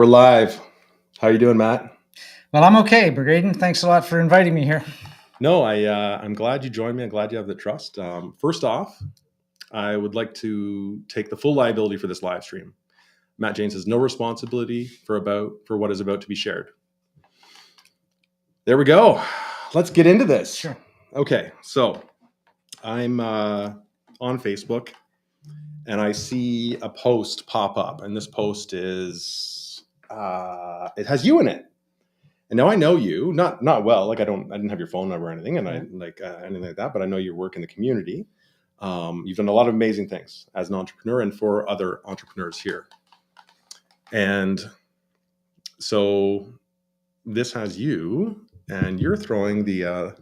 We're live. How you doing, Matt? Well, I'm okay, Brigaden. Thanks a lot for inviting me here. No, I'm glad you joined me. I'm glad you have the trust. First off, I would like to take the full liability for this live stream. Matt James has no responsibility for what is about to be shared. There we go. Let's get into this. Sure. Okay, so I'm on Facebook, and I see a post pop up, and this post is it has you in it. And now I know you, not well. Like I didn't have your phone number or anything, and I anything like that. But I know you work in the community. You've done a lot of amazing things as an entrepreneur and for other entrepreneurs here. And so this has you, and you're throwing the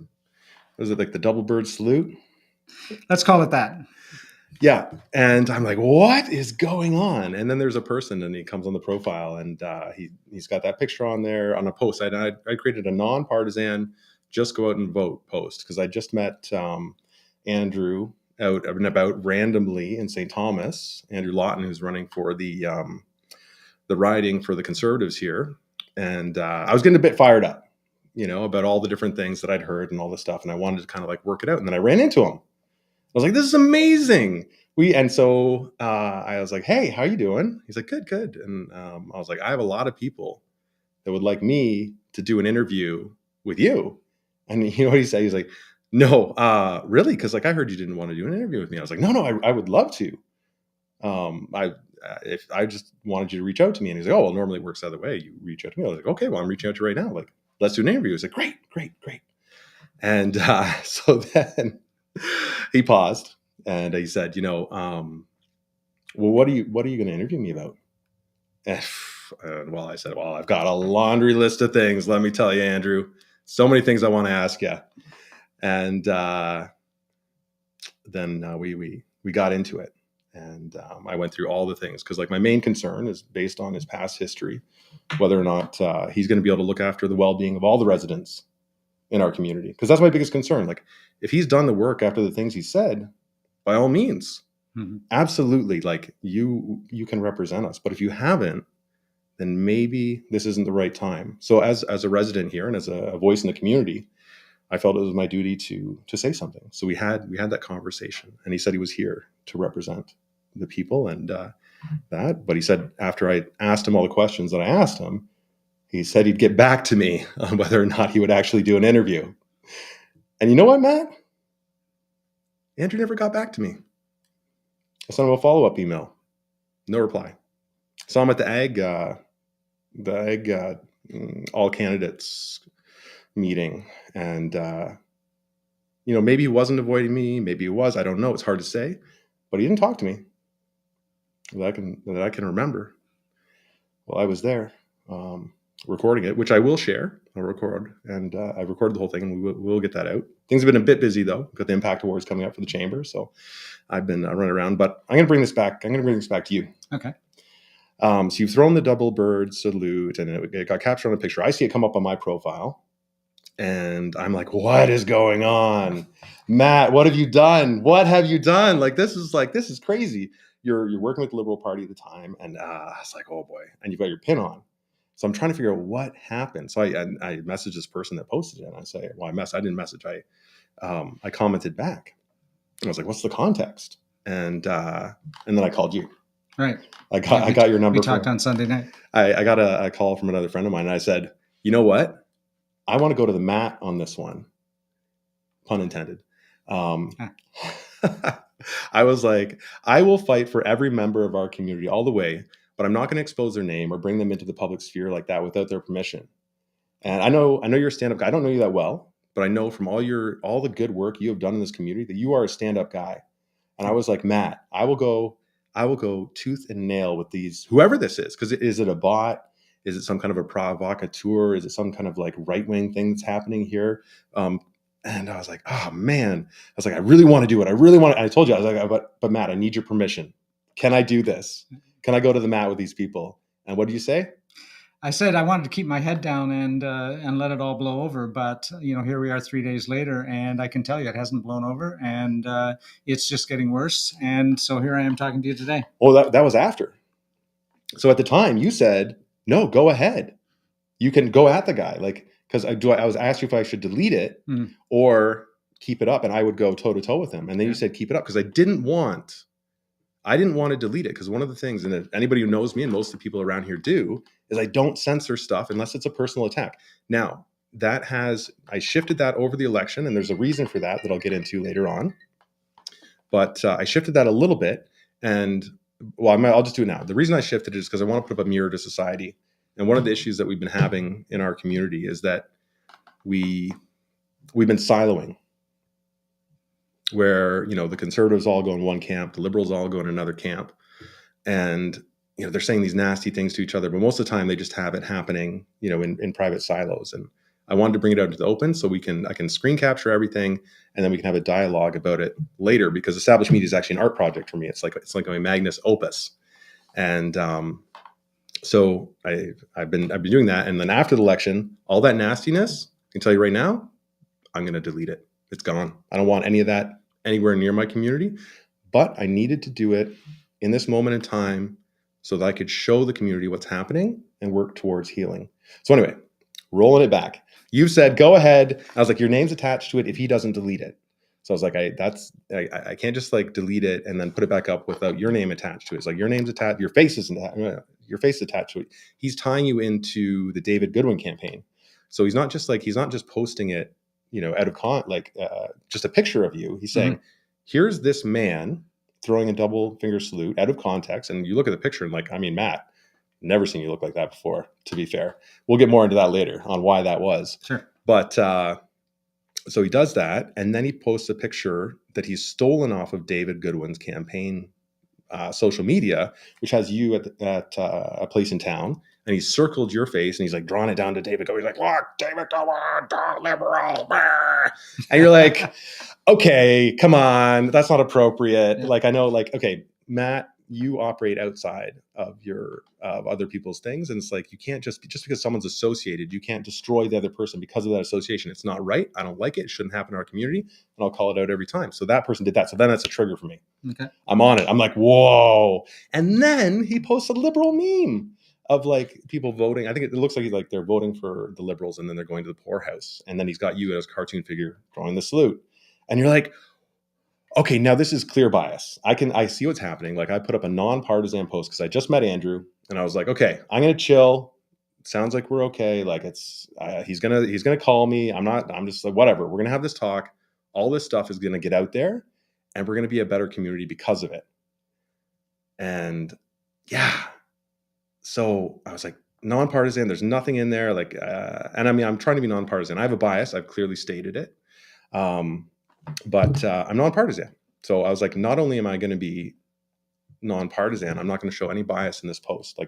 was it like the double bird salute? Let's call it that. Yeah. And I'm like, what is going on? And then there's a person, and he comes on the profile, and he's got that picture on there on a post. I created a nonpartisan, just go out and vote post, because I just met Andrew out and about randomly in St. Thomas, Andrew Lawton, who's running for the riding for the Conservatives here. And I was getting a bit fired up, about all the different things that I'd heard and all this stuff. And I wanted to kind of like work it out. And then I ran into him. I was like, this is amazing. So I was like, hey, how you doing? He's like, good. And I was like, I have a lot of people that would like me to do an interview with you. And you know what he said? He's like, no, really? Because like I heard you didn't want to do an interview with me. I was like, no, I would love to. If I just wanted you to reach out to me. And he's like, oh, well, normally it works the other way. You reach out to me. I was like, okay, well, I'm reaching out to you right now. Like, let's do an interview. He's like, great. And so then he paused and he said, well, what are you going to interview me about? And well, I said, well, I've got a laundry list of things. Let me tell you, Andrew, so many things I want to ask you. And then we got into it. And I went through all the things because like my main concern is based on his past history, whether or not he's going to be able to look after the well-being of all the residents in our community. Because that's my biggest concern. Like if he's done the work after the things he said, by all means, absolutely. Like you can represent us. But if you haven't, then maybe this isn't the right time. So as a resident here and as a voice in the community, I felt it was my duty to say something. So we had that conversation, and he said he was here to represent the people and that. But he said after I asked him all the questions that I asked him, he said he'd get back to me on whether or not he would actually do an interview. And you know what, Matt? Andrew never got back to me. I sent him a follow-up email. No reply. Saw him at the ag all candidates meeting. And, maybe he wasn't avoiding me. Maybe he was. I don't know. It's hard to say. But he didn't talk to me that I can remember. Well, I was there. Recording it, which I will share. I'll record, and I recorded the whole thing, and we'll get that out. Things have been a bit busy though. We've got the Impact Awards coming up for the chamber, so I've been running around. But I'm going to bring this back. I'm going to bring this back to you. Okay. So you've thrown the double bird salute, and it got captured on a picture. I see it come up on my profile, and I'm like, "What is going on, Matt? What have you done? What have you done? Like this is crazy. You're working with the Liberal Party at the time, and I was like, oh boy, and you've got your pin on." So I'm trying to figure out what happened. So I messaged this person that posted it, and I say, well, I didn't message. I commented back. And I was like, what's the context? And then I called you. Right. I got your number. We talked on Sunday night. I got a call from another friend of mine, and I said, you know what? I want to go to the mat on this one. Pun intended. I was like, I will fight for every member of our community all the way, but I'm not going to expose their name or bring them into the public sphere like that without their permission. And I know you're a stand-up guy. I don't know you that well, but I know from all the good work you have done in this community that you are a stand-up guy. And I was like, Matt, I will go tooth and nail with these, whoever this is. Because is it a bot? Is it some kind of a provocateur? Is it some kind of like right-wing thing that's happening here? And I was like, oh man, I was like, I really want to do it. I told you, I was like, but Matt, I need your permission. Can I do this? Can I go to the mat with these people? And what do you say? I said I wanted to keep my head down and let it all blow over. But, here we are 3 days later, and I can tell you it hasn't blown over, and it's just getting worse. And so here I am talking to you today. Well, that was after. So at the time you said no, go ahead. You can go at the guy. Like, because I was asked you if I should delete it or keep it up, and I would go toe to toe with him. And then you said keep it up because I didn't want to delete it, because one of the things, and anybody who knows me and most of the people around here do, is I don't censor stuff unless it's a personal attack. Now, I shifted that over the election, and there's a reason for that I'll get into later on. But I shifted that a little bit, and I'll just do it now. The reason I shifted it is because I want to put up a mirror to society. And one of the issues that we've been having in our community is that we've been siloing, where, the conservatives all go in one camp, the liberals all go in another camp, and they're saying these nasty things to each other, but most of the time they just have it happening, in private silos. And I wanted to bring it out into the open so I can screen capture everything, and then we can have a dialogue about it later, because established media is actually an art project for me. It's like my magnus opus. And so I've been doing that. And then after the election, all that nastiness, I can tell you right now, I'm going to delete it. It's gone. I don't want any of that anywhere near my community, but I needed to do it in this moment in time so that I could show the community what's happening and work towards healing. So anyway, rolling it back. You said, go ahead. I was like, your name's attached to it if he doesn't delete it. So I was like, I can't just like delete it and then put it back up without your name attached to it. It's like, your name's attached, your face is attached to it. He's tying you into the David Goodwin campaign. So he's not just posting it, out of just a picture of you. He's saying, here's this man throwing a double finger salute out of context. And you look at the picture and Matt, never seen you look like that before, to be fair. We'll get more into that later on why that was. Sure. But so he does that. And then he posts a picture that he's stolen off of David Goodwin's campaign social media, which has you at a place in town. And he's circled your face and he's like drawn it down to David Goodwin. He's like, look, David Goodwin, liberal. Blah. And you're like, okay, come on. That's not appropriate. Yeah. I know, okay, Matt, you operate outside of other people's things. And it's like, you can't just because someone's associated, you can't destroy the other person because of that association. It's not right. I don't like it. It shouldn't happen in our community. And I'll call it out every time. So that person did that. So then that's a trigger for me. Okay. I'm on it. I'm like, whoa. And then he posts a liberal meme of people voting. I think it looks like they're voting for the liberals and then they're going to the poorhouse. And then he's got you as a cartoon figure drawing the salute. And you're like, okay, now this is clear bias. I see what's happening. I put up a nonpartisan post because I just met Andrew and I was like, okay, I'm going to chill. Sounds like we're okay. He's going to call me. I'm just like, whatever. We're going to have this talk. All this stuff is going to get out there and we're going to be a better community because of it. And yeah. So I was like, nonpartisan, there's nothing in there. And I'm trying to be nonpartisan. I have a bias. I've clearly stated it. But I'm nonpartisan. So I was like, not only am I going to be nonpartisan, I'm not going to show any bias in this post.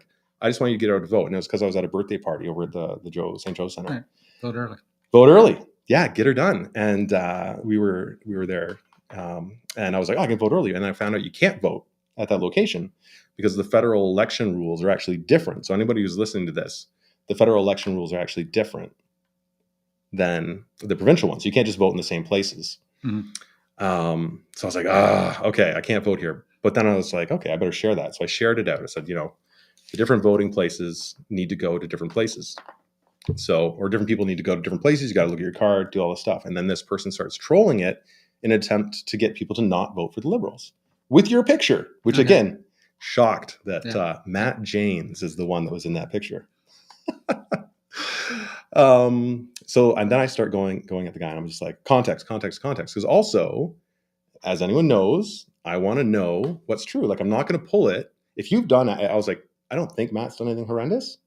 I just want you to get out to vote. And it was because I was at a birthday party over at the St. Joe Center. Right. Vote early. Vote early. Yeah, get her done. And we were there. And I was like, I can vote early. And I found out you can't vote at that location because the federal election rules are actually different. So anybody who's listening to this, the federal election rules are actually different than the provincial ones. You can't just vote in the same places. Mm-hmm. So I was like, okay, I can't vote here. But then I was like, okay, I better share that. So I shared it out. I said, the different voting places need to go to different places. Or different people need to go to different places. You got to look at your card, do all this stuff. And then this person starts trolling it in an attempt to get people to not vote for the Liberals with your picture, which again, shocked that Matt Janes is the one that was in that picture. And then I start going at the guy and I'm just like, context. Because also, as anyone knows, I want to know what's true. I'm not going to pull it. If you've done it, I was like, I don't think Matt's done anything horrendous,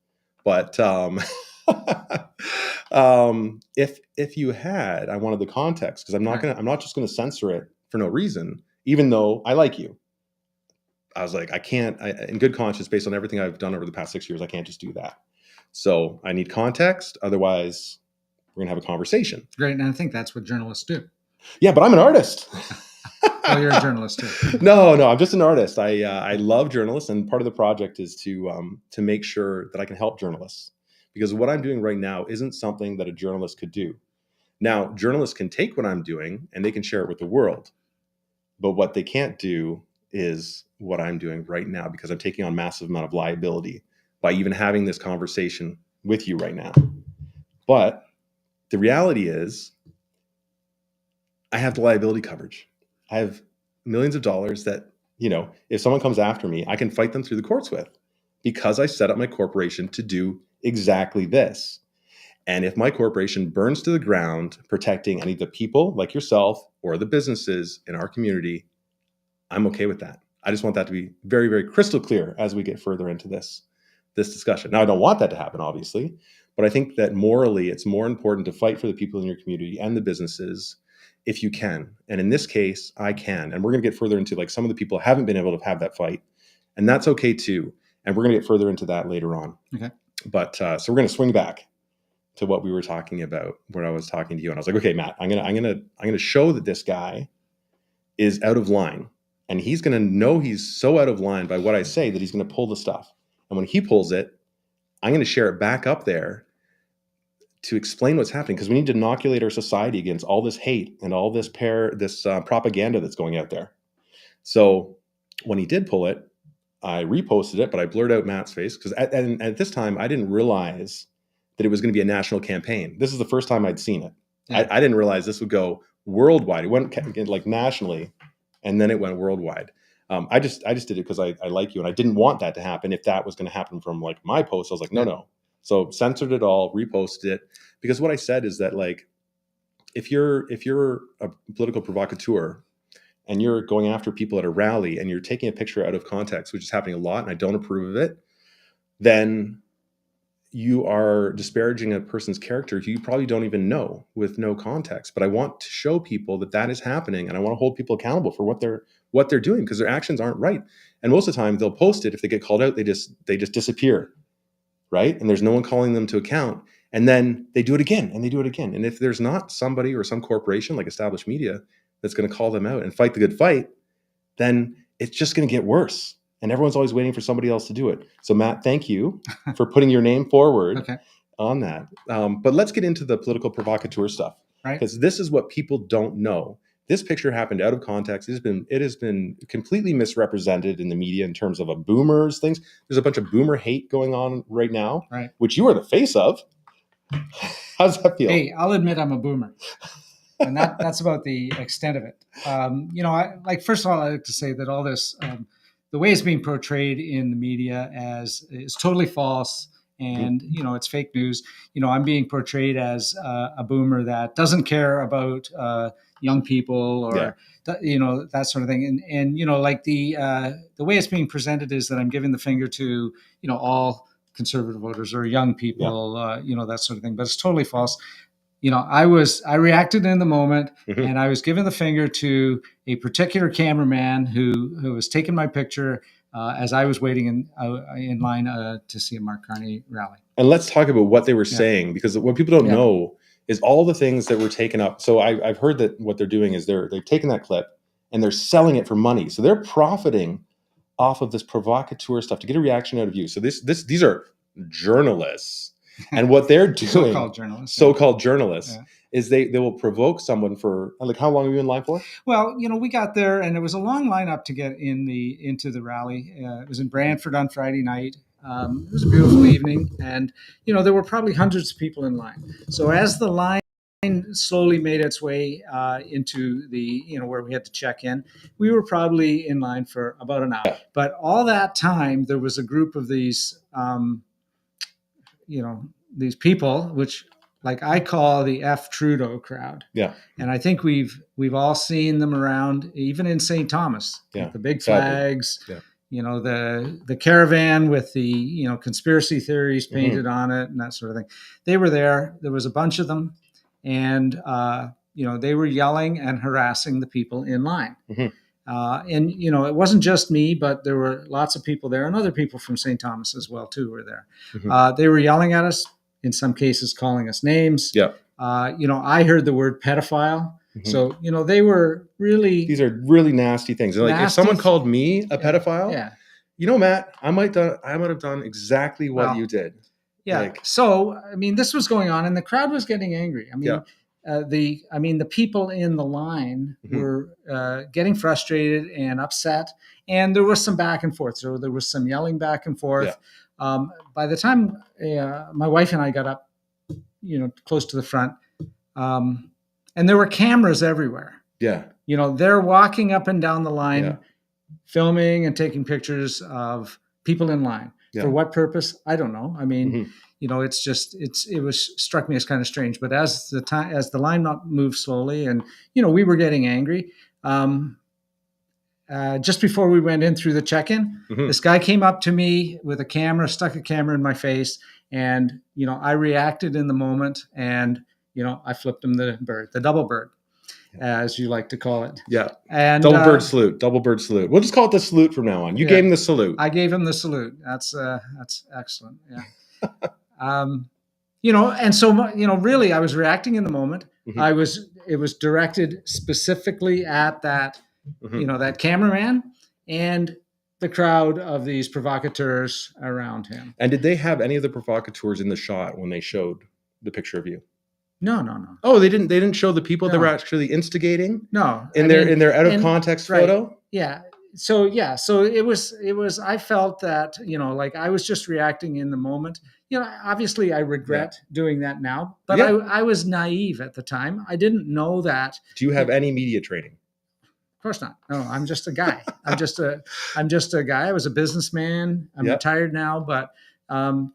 but if you had, I wanted the context because I'm not just going to censor it for no reason, even though I like you. I was like, in good conscience, based on everything I've done over the past 6 years, I can't just do that. So I need context. Otherwise, we're going to have a conversation. Great. And I think that's what journalists do. Yeah, but I'm an artist. Oh, you're a journalist too. No, I'm just an artist. I love journalists. And part of the project is to make sure that I can help journalists. Because what I'm doing right now isn't something that a journalist could do. Now, journalists can take what I'm doing and they can share it with the world. But what they can't do is what I'm doing right now because I'm taking on massive amount of liability by even having this conversation with you right now. But the reality is, I have the liability coverage. I have millions of dollars that, if someone comes after me, I can fight them through the courts with, because I set up my corporation to do exactly this. And if my corporation burns to the ground protecting any of the people like yourself or the businesses in our community, I'm okay with that. I just want that to be very, very crystal clear as we get further into this discussion. Now, I don't want that to happen, obviously, but I think that morally, it's more important to fight for the people in your community and the businesses if you can. And in this case, I can. And we're going to get further into like some of the people haven't been able to have that fight, and that's okay too. And we're going to get further into that later on. Okay. But so we're going to swing back to what we were talking about when I was talking to you, and I was like, okay, Matt, I'm gonna show that this guy is out of line, and he's gonna know he's so out of line by what I say that he's gonna pull the stuff. And when he pulls it, I'm gonna share it back up there to explain what's happening, because we need to inoculate our society against all this hate and all this propaganda that's going out there. So when he did pull it, I reposted it, but I blurred out Matt's face because at this time I didn't realize that it was going to be a national campaign. This is the first time I'd seen it. Yeah. I didn't realize this would go worldwide. It went like nationally, and then it went worldwide. I just did it because I like you, and I didn't want that to happen. If that was going to happen from like my post, I was like, no. So censored it all, reposted it, because what I said is that like, if you're a political provocateur and you're going after people at a rally and you're taking a picture out of context, which is happening a lot, and I don't approve of it, then you are disparaging a person's character who you probably don't even know with no context. But I want to show people that is happening, and I want to hold people accountable for what they're doing, because their actions aren't right. And most of the time they'll post it. If they get called out, they just disappear, right? And there's no one calling them to account. And then they do it again, and they do it again. And if there's not somebody or some corporation like established media that's going to call them out and fight the good fight, then it's just going to get worse. And everyone's always waiting for somebody else to do it. So Matt, thank you for putting your name forward on that. But let's get into the political provocateur stuff, because this is what people don't know. This picture happened out of context. It has been completely misrepresented in the media in terms of a boomers things. There's a bunch of boomer hate going on right now, which you are the face of. How does that feel? Hey, I'll admit I'm a boomer. And that's about the extent of it. First of all, I like to say that all this, the way it's being portrayed in the media is totally false, and it's fake news. I'm being portrayed as a boomer that doesn't care about young people or that sort of thing. And the way it's being presented is that I'm giving the finger to all conservative voters or young people, that sort of thing. But it's totally false. I reacted in the moment, and I was giving the finger to a particular cameraman who was taking my picture as I was waiting in line to see a Mark Carney rally. And let's talk about what they were saying, because what people don't know is all the things that were taken up. So I've heard that what they're doing is they've taken that clip and they're selling it for money. So they're profiting off of this provocateur stuff to get a reaction out of you. So these are journalists. And what they're doing, so-called journalists, is they will provoke someone for, like, how long are you in line for? Well, we got there, and it was a long line up to get into the rally. It was in Brantford on Friday night. It was a beautiful evening, and there were probably hundreds of people in line. So as the line slowly made its way into the where we had to check in, we were probably in line for about an hour. But all that time, there was a group of these these people, which like I call the F Trudeau crowd. Yeah. And I think we've all seen them around, even in St. Thomas, the big flags, the caravan with the, conspiracy theories painted on it and that sort of thing. They were there. There was a bunch of them, and, they were yelling and harassing the people in line. And it wasn't just me, but there were lots of people there, and other people from St. Thomas as well too were there. They were yelling at us, in some cases calling us names. I heard the word pedophile. So they were really, these are really nasty things. Like, if someone called me a pedophile, Matt, I might have done exactly what you did. So this was going on, and the crowd was getting angry. The people in the line were getting frustrated and upset, and there was some back and forth. So there was some yelling back and forth. By the time my wife and I got up, close to the front, and there were cameras everywhere. Yeah. They're walking up and down the line, Yeah. filming and taking pictures of people in line. Yeah. For what purpose? I don't know. I mean, Mhm. it struck me as kind of strange. But as the line moved slowly, and we were getting angry. Just before we went in through the check-in, this guy came up to me with a camera, stuck a camera in my face, and I reacted in the moment, and I flipped him the bird, the double bird, as you like to call it. Yeah. And Double bird salute. Double bird salute. We'll just call it the salute from now on. You gave him the salute. I gave him the salute. That's excellent. Yeah. And so really, I was reacting in the moment. It was directed specifically at that, that cameraman and the crowd of these provocateurs around him. And did they have any of the provocateurs in the shot when they showed the picture of you? No. Oh, they didn't show the people that were actually instigating? No. In their out of context photo? Right. Yeah. So it was I felt that, I was just reacting in the moment. Obviously I regret doing that now, but I was naive at the time. I didn't know that. Do you have any media training? Of course not. No, I'm just a guy. I'm just a guy. I was a businessman. I'm retired now, but I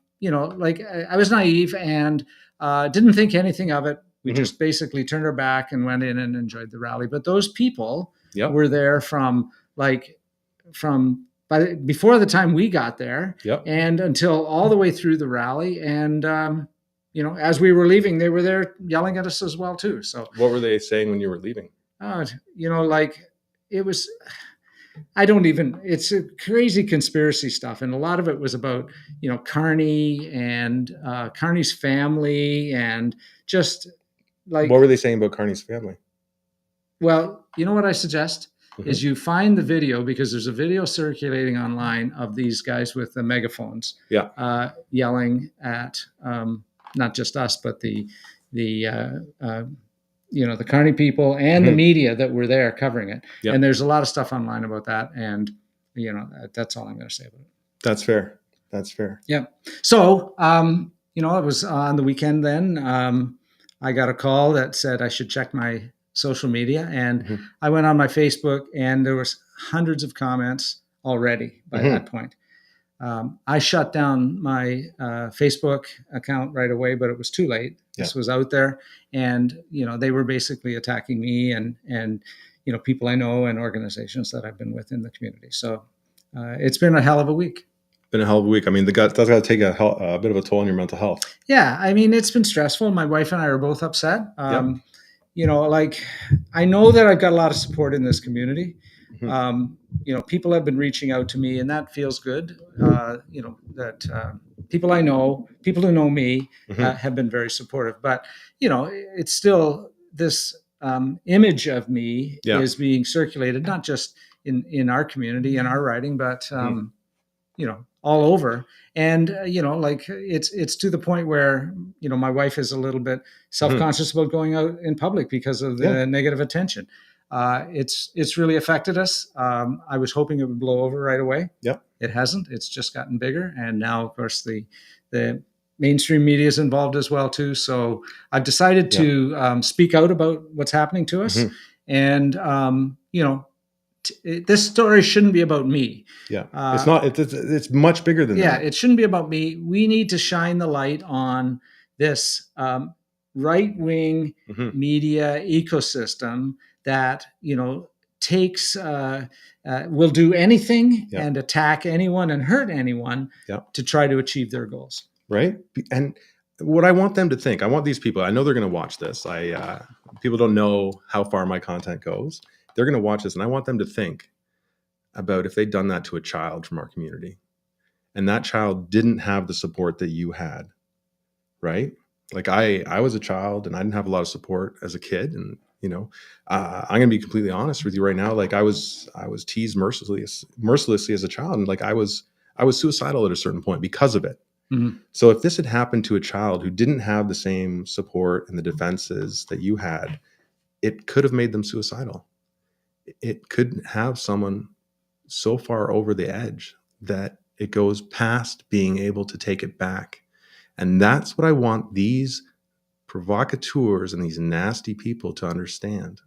was naive and didn't think anything of it. We just basically turned our back and went in and enjoyed the rally. But those people were there from before the time we got there and until all the way through the rally. And, as we were leaving, they were there yelling at us as well, too. So what were they saying when you were leaving? It was, it's a crazy conspiracy stuff. And a lot of it was about, Carney and Carney's family and just what were they saying about Carney's family? Well, you know what I suggest is you find the video, because there's a video circulating online of these guys with the megaphones yelling at not just us, but the Carney people and the media that were there covering it. Yep. And there's a lot of stuff online about that. And, that's all I'm going to say about it. That's fair. That's fair. Yeah. So, it was on the weekend then. I got a call that said I should check my social media. And I went on my Facebook and there was hundreds of comments already by that point. I shut down my Facebook account right away, but it was too late. This was out there, and they were basically attacking me and people I know and organizations that I've been with in the community. So it's been a hell of a week. Been a hell of a week. I mean, that's got to take a bit of a toll on your mental health. Yeah, I mean, it's been stressful. My wife and I are both upset. I know that I've got a lot of support in this community. People have been reaching out to me, and that feels good. People I know, people who know me, have been very supportive. But it's still this image of me is being circulated, not just in our community and our writing, but all over. And it's to the point where my wife is a little bit self-conscious about going out in public because of the negative attention. It's really affected us. I was hoping it would blow over right away. Yep. It hasn't. It's just gotten bigger. And now, of course, the mainstream media is involved as well, too. So I've decided to speak out about what's happening to us. And, this story shouldn't be about me. Yeah. It's not. It's much bigger than that. Yeah, it shouldn't be about me. We need to shine the light on this right-wing media ecosystem that takes will do anything and attack anyone and hurt anyone to try to achieve their goals. Right. And what I want them to think, I want these people, I know they're going to watch this. People don't know how far my content goes. They're going to watch this, and I want them to think about if they'd done that to a child from our community and that child didn't have the support that you had, right? Like I was a child and I didn't have a lot of support as a kid. And, I'm going to be completely honest with you right now. Like I was teased mercilessly as a child. And like I was suicidal at a certain point because of it. So if this had happened to a child who didn't have the same support and the defenses that you had, it could have made them suicidal. It could have someone so far over the edge that It goes past being able to take it back. And that's what I want these provocateurs and these nasty people to understand.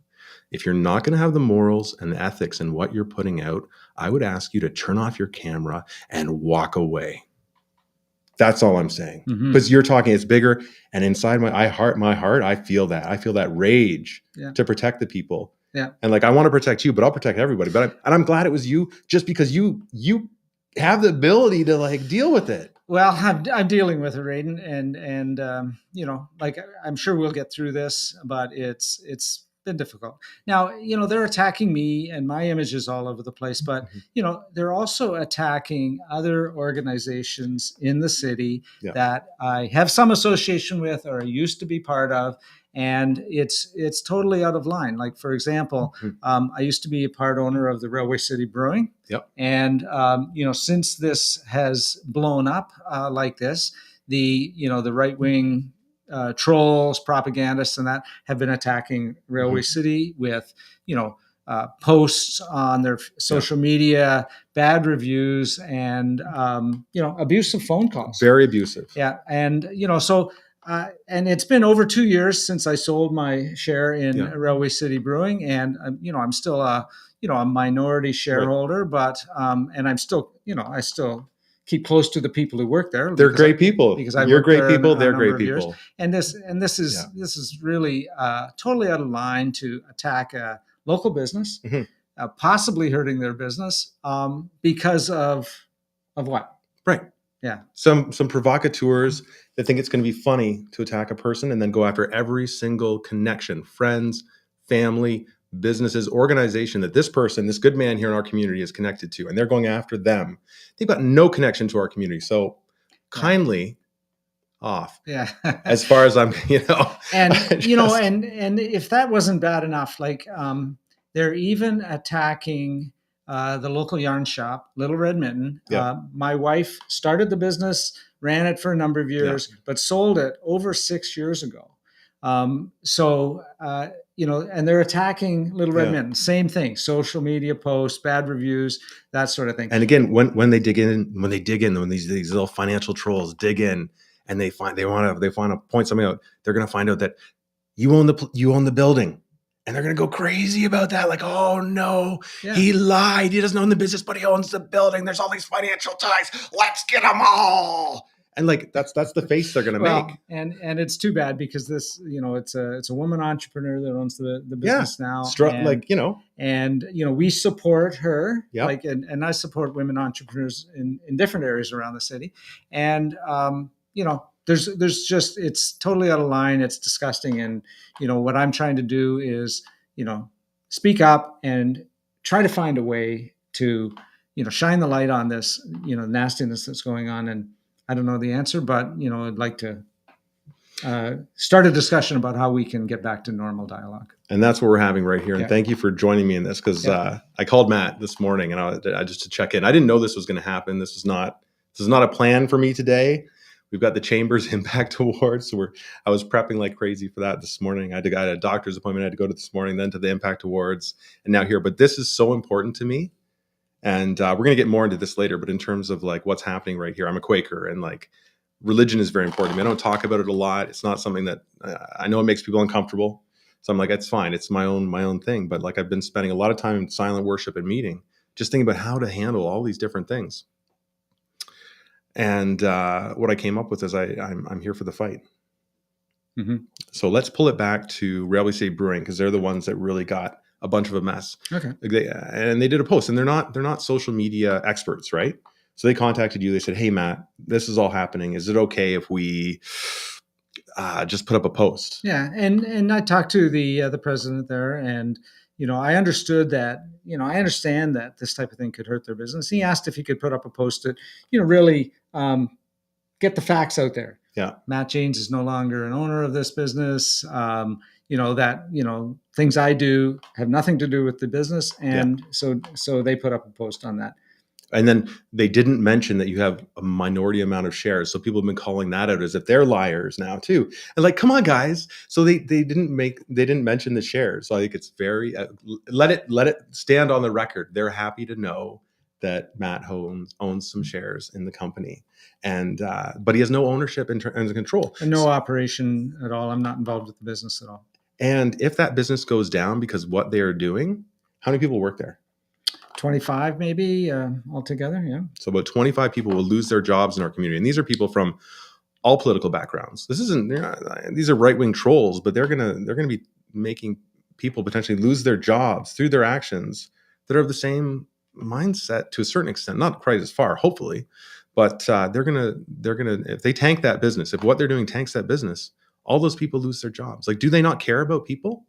If you're not going to have the morals and the ethics in what you're putting out, I would ask you to turn off your camera and walk away. That's all I'm saying. Because you're talking, it's bigger, and inside my heart, I feel that. I feel that rage to protect the people. Yeah. And like, I want to protect you, but I'll protect everybody. But I'm glad it was you, just because you have the ability to like deal with it. Well, I'm dealing with it, Raiden, and you know, like, I'm sure we'll get through this, but it's been difficult. Now, you know, they're attacking me and my images all over the place, but you know, they're also attacking other organizations in the city that I have some association with or I used to be part of. And it's totally out of line. Like, for example, I used to be a part owner of the Railway City Brewing. Yep. And you know, since this has blown up like this, the right wing trolls, propagandists, and that have been attacking Railway City with posts on their social media, bad reviews, and abusive phone calls. Very abusive. Yeah, and so. And it's been over 2 years since I sold my share in Railway City Brewing, and I'm still a minority shareholder, but and I'm still I still keep close to the people who work there. They're great people. Because you're great people. They're great people. And this is really totally out of line to attack a local business, possibly hurting their business because of what? Right. Yeah. Some provocateurs that think it's going to be funny to attack a person and then go after every single connection, friends, family, businesses, organization that this person, this good man here in our community is connected to, and they're going after them. They've got no connection to our community. So kindly off. Yeah. As far as I'm, And, and if that wasn't bad enough, like they're even attacking the local yarn shop, Little Red Mitten. My wife started the business, ran it for a number of years, but sold it over 6 years ago. And they're attacking Little Red Mitten. Same thing: social media posts, bad reviews, that sort of thing. And again, when they dig in, when these little financial trolls dig in, and they want to point something out, they're going to find out that you own the building. And they're going to go crazy about that. Like, oh no, he lied. He doesn't own the business, but he owns the building. There's all these financial ties. Let's get them all. And like, that's the face they're going to make. And it's too bad because this, it's a woman entrepreneur that owns the business now. And we support her. Like, and I support women entrepreneurs in different areas around the city. And, there's just, it's totally out of line. It's disgusting. And, what I'm trying to do is, speak up and try to find a way to, shine the light on this, nastiness that's going on. And I don't know the answer, but, I'd like to start a discussion about how we can get back to normal dialogue. And that's what we're having right here. And thank you for joining me in this, because I called Matt this morning and I just to check in. I didn't know this was going to happen. This is not a plan for me today. We've got the Chambers Impact Awards. So I was prepping like crazy for that this morning. I had a doctor's appointment I had to go to this morning, then to the Impact Awards, and now here. But this is so important to me. And we're going to get more into this later. But in terms of like what's happening right here, I'm a Quaker, and like religion is very important to me. I don't talk about it a lot. It's not something that I know it makes people uncomfortable. So I'm like, it's fine. It's my own thing. But like, I've been spending a lot of time in silent worship and meeting, just thinking about how to handle all these different things. And what I came up with is I'm here for the fight. So let's pull it back to Railway City Brewing, because they're the ones that really got a bunch of a mess. Okay. And they did a post, and they're not social media experts, right? So they contacted you. They said, "Hey, Matt, this is all happening. Is it okay if we just put up a post?" Yeah, and I talked to the president there, and I understood that. I understand that this type of thing could hurt their business. He asked if he could put up a post that really get the facts out there. Yeah, Matt Janes is no longer an owner of this business. Things I do have nothing to do with the business, and so they put up a post on that. And then they didn't mention that you have a minority amount of shares. So people have been calling that out as if they're liars now too. And like, come on, guys. So they didn't mention the shares. So I think it's very let it stand on the record. They're happy to know that Matt owns some shares in the company, and but he has no ownership and control, and no operation at all. I'm not involved with the business at all. And if that business goes down because what they are doing, how many people work there? 25 maybe altogether. Yeah. So about 25 people will lose their jobs in our community, and these are people from all political backgrounds. These are right-wing trolls, but they're gonna be making people potentially lose their jobs through their actions that are of the same mindset to a certain extent, not quite as far, hopefully, but they're gonna if they tank that business, if what they're doing tanks that business, all those people lose their jobs. Like, do they not care about people?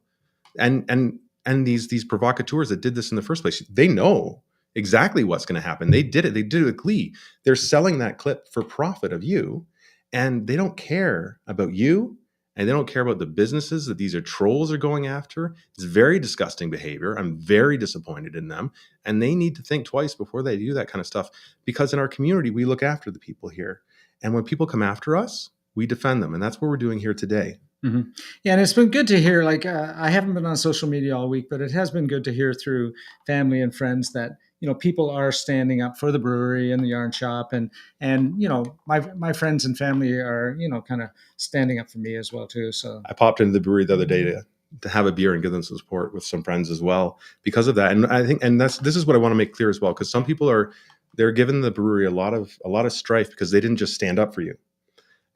And these provocateurs that did this in the first place, they know exactly what's going to happen. They did it. They did it with glee. They're selling that clip for profit of you, and they don't care about you, and they don't care about the businesses that these are trolls are going after. It's very disgusting behavior. I'm very disappointed in them, and they need to think twice before they do that kind of stuff, because in our community, we look after the people here. And when people come after us, we defend them. And that's what we're doing here today. Mm-hmm. Yeah, and it's been good to hear. Like, I haven't been on social media all week, but it has been good to hear through family and friends that people are standing up for the brewery and the yarn shop, and my friends and family are kind of standing up for me as well too. So I popped into the brewery the other day to have a beer and give them some support with some friends as well because of that. And I think, and this is what I want to make clear as well, because some people they're giving the brewery a lot of strife because they didn't just stand up for you.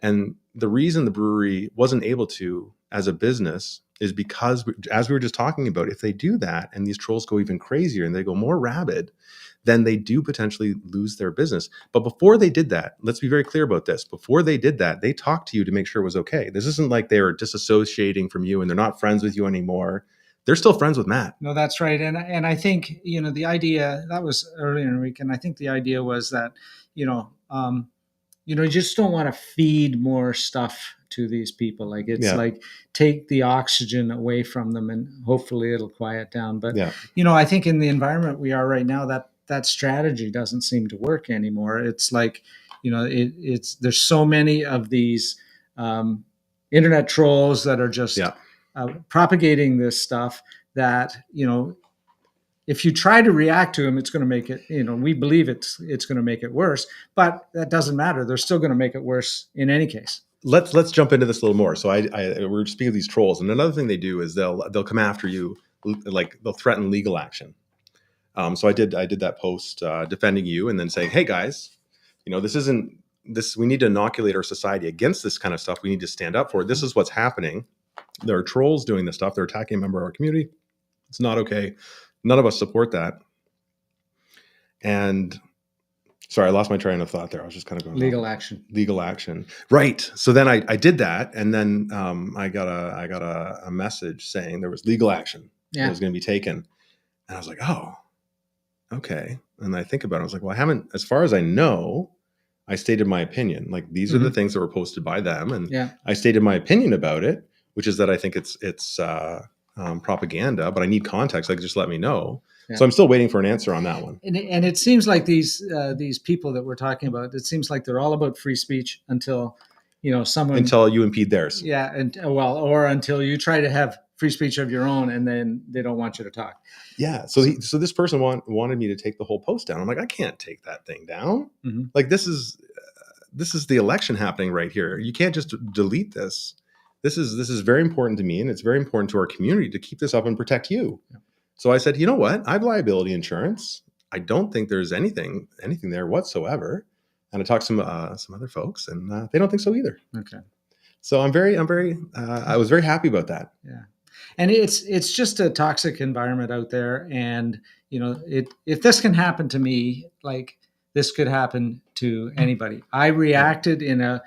And the reason the brewery wasn't able to, as a business, is because, as we were just talking about, if they do that and these trolls go even crazier and they go more rabid, then they do potentially lose their business. But before they did that, let's be very clear about this. Before they did that, they talked to you to make sure it was okay. This isn't like they're disassociating from you and they're not friends with you anymore. They're still friends with Matt. No, that's right. And I think, the idea, that was earlier in the week, and I think the idea was that, you just don't want to feed more stuff to these people. Like, it's like, take the oxygen away from them and hopefully it'll quiet down. But, I think in the environment we are right now, that strategy doesn't seem to work anymore. It's like, there's so many of these internet trolls that are just propagating this stuff that, if you try to react to them, it's going to make it, we believe it's going to make it worse, but that doesn't matter. They're still going to make it worse in any case. Let's jump into this a little more. So we're speaking of these trolls, and another thing they do is they'll come after you, like they'll threaten legal action. So I did that post defending you, and then saying, hey guys, this isn't this. We need to inoculate our society against this kind of stuff. We need to stand up for it. This is what's happening. There are trolls doing this stuff. They're attacking a member of our community. It's not okay. None of us support that. And sorry, I lost my train of thought there. I was just kind of going legal action. Right. So then I did that, and then I got a message saying there was legal action that was going to be taken, and I was like, oh, okay. And I think about it. I was like, well, I haven't, as far as I know, I stated my opinion. Like, these are the things that were posted by them, and I stated my opinion about it, which is that I think it's propaganda, but I need context. Like, just let me know. Yeah. So I'm still waiting for an answer on that one. And it seems like these people that we're talking about, it seems like they're all about free speech until until you impede theirs. Yeah, or until you try to have free speech of your own, and then they don't want you to talk. Yeah. So this person wanted me to take the whole post down. I'm like, I can't take that thing down. Mm-hmm. Like, this is the election happening right here. You can't just delete this. This is very important to me, and it's very important to our community to keep this up and protect you. Yeah. So I said, you know what? I have liability insurance. I don't think there's anything there whatsoever. And I talked to some other folks, and they don't think so either. Okay. So I was very happy about that. Yeah. And it's just a toxic environment out there. And, if this can happen to me, like, this could happen to anybody. I reacted in a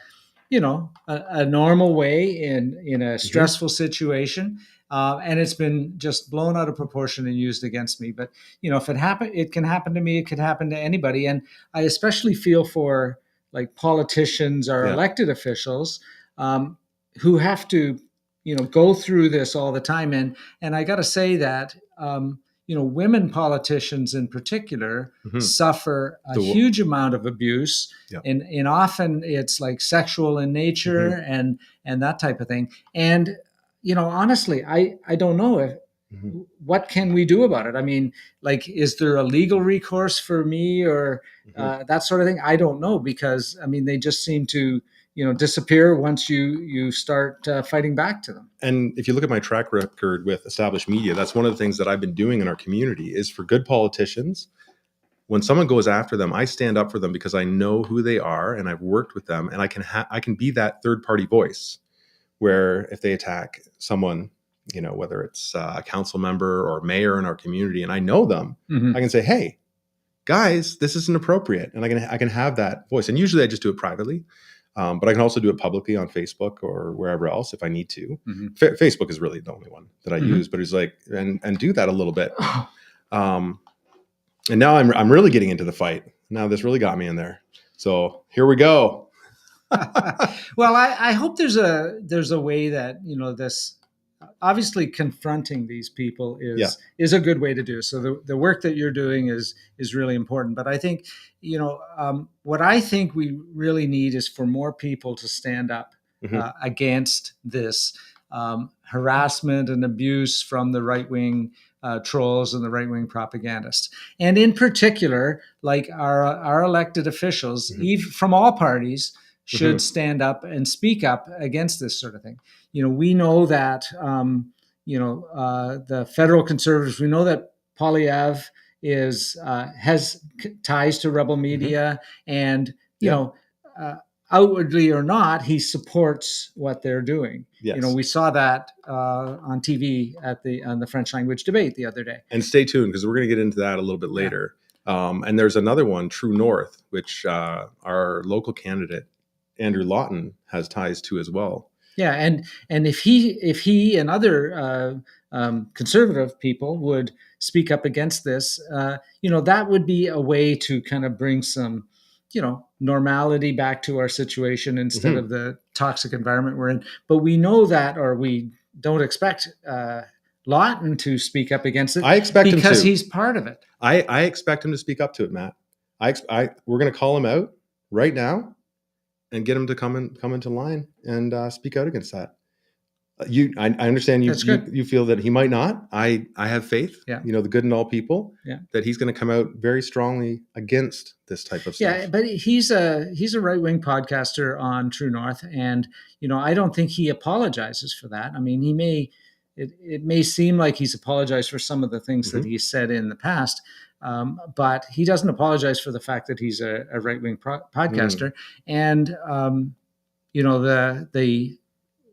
normal way in a stressful situation. And it's been just blown out of proportion and used against me. But, if it can happen to me, it could happen to anybody. And I especially feel for, like, politicians or elected officials who have to, go through this all the time. And I got to say that, women politicians in particular suffer a huge amount of abuse. Yep. And often it's like sexual in nature and that type of thing. And, honestly, I don't know Mhm. what can we do about it? I mean, like, is there a legal recourse for me or Mhm. that sort of thing? I don't know, because I mean, they just seem to, disappear once you start fighting back to them. And if you look at my track record with established media, that's one of the things that I've been doing in our community is for good politicians. When someone goes after them, I stand up for them because I know who they are and I've worked with them, and I can be that third party voice where if they attack someone, whether it's a council member or mayor in our community, and I know them, Mm-hmm. I can say, "Hey, guys, this isn't appropriate," and I can have that voice. And usually, I just do it privately, but I can also do it publicly on Facebook or wherever else if I need to. Mm-hmm. Facebook is really the only one that I Mm-hmm. use, but it's like and do that a little bit. And now I'm really getting into the fight. Now this really got me in there. So here we go. Well, I hope there's a way that this, obviously confronting these people is a good way to do. So the work that you're doing is really important. But I think what I think we really need is for more people to stand up against this harassment and abuse from the right wing trolls and the right wing propagandists, and in particular, like our elected officials, even from all parties, should stand up and speak up against this sort of thing. We know that the federal Conservatives. We know that Poilievre has ties to rebel media, and outwardly or not, he supports what they're doing. Yes. We saw that on TV on the French language debate the other day. And stay tuned, because we're going to get into that a little bit later. And there's another one, True North, which our local candidate Andrew Lawton has ties to as well. Yeah, and if he and other conservative people would speak up against this, that would be a way to kind of bring some, normality back to our situation instead of the toxic environment we're in. But we know that, or we don't expect Lawton to speak up against it. I expect him to, because he's part of it. I expect him to speak up to it, Matt. We're going to call him out right now and get him to come into line and speak out against that. I understand you feel that he might not. I have faith, the good in all people, that he's going to come out very strongly against this type of stuff. Yeah, but he's a right-wing podcaster on True North, and I don't think he apologizes for that. I mean, it may seem like he's apologized for some of the things that he said in the past, but he doesn't apologize for the fact that he's a right-wing podcaster. And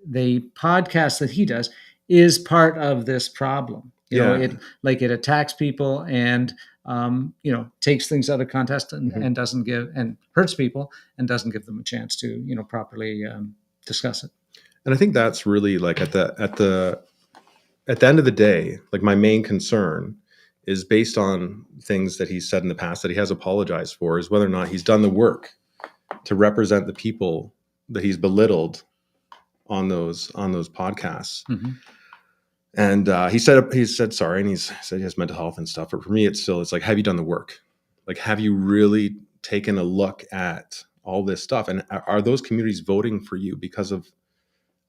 the podcast that he does is part of this problem. It attacks people and takes things out of context and doesn't give, and hurts people and doesn't give them a chance to properly discuss it. And I think that's really like at the end of the day, like my main concern is based on things that he's said in the past that he has apologized for, is whether or not he's done the work to represent the people that he's belittled on those podcasts. And he said sorry, and he said he has mental health and stuff. But for me, it's like, have you done the work? Like, have you really taken a look at all this stuff? And are those communities voting for you because of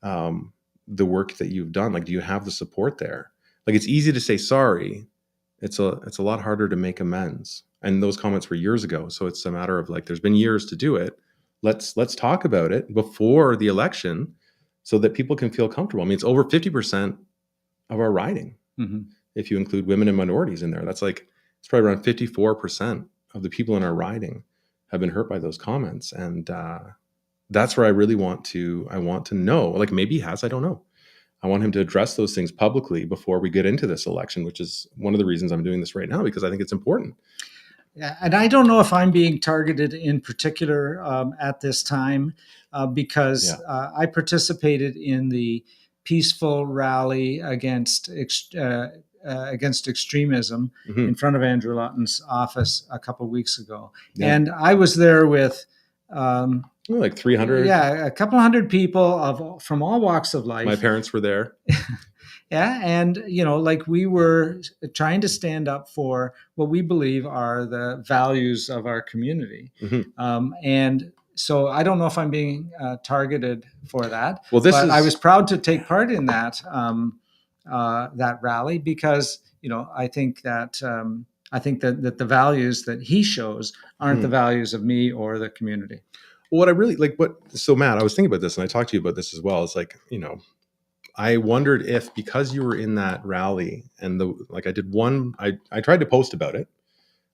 the work that you've done? Like, do you have the support there? Like, it's easy to say sorry. It's a lot harder to make amends. And those comments were years ago. So it's a matter of like, there's been years to do it. Let's talk about it before the election so that people can feel comfortable. I mean, it's over 50% of our riding. If you include women and minorities in there, that's like, it's probably around 54% of the people in our riding have been hurt by those comments. And that's where I really want to know, like, maybe he has, I don't know. I want him to address those things publicly before we get into this election, which is one of the reasons I'm doing this right now, because I think it's important. Yeah, and I don't know if I'm being targeted in particular at this time because I participated in the peaceful rally against extremism in front of Andrew Lawton's office a couple of weeks ago, and I was there with like 300. Yeah, a couple hundred people from all walks of life. My parents were there. Yeah, and like, we were trying to stand up for what we believe are the values of our community, and so I don't know if I'm being targeted for that. Well, I was proud to take part in that that rally because I think that that the values that he shows aren't the values of me or the community. What I really like, so Matt, I was thinking about this, and I talked to you about this as well. It's like, I wondered if because you were in that rally and I did I tried to post about it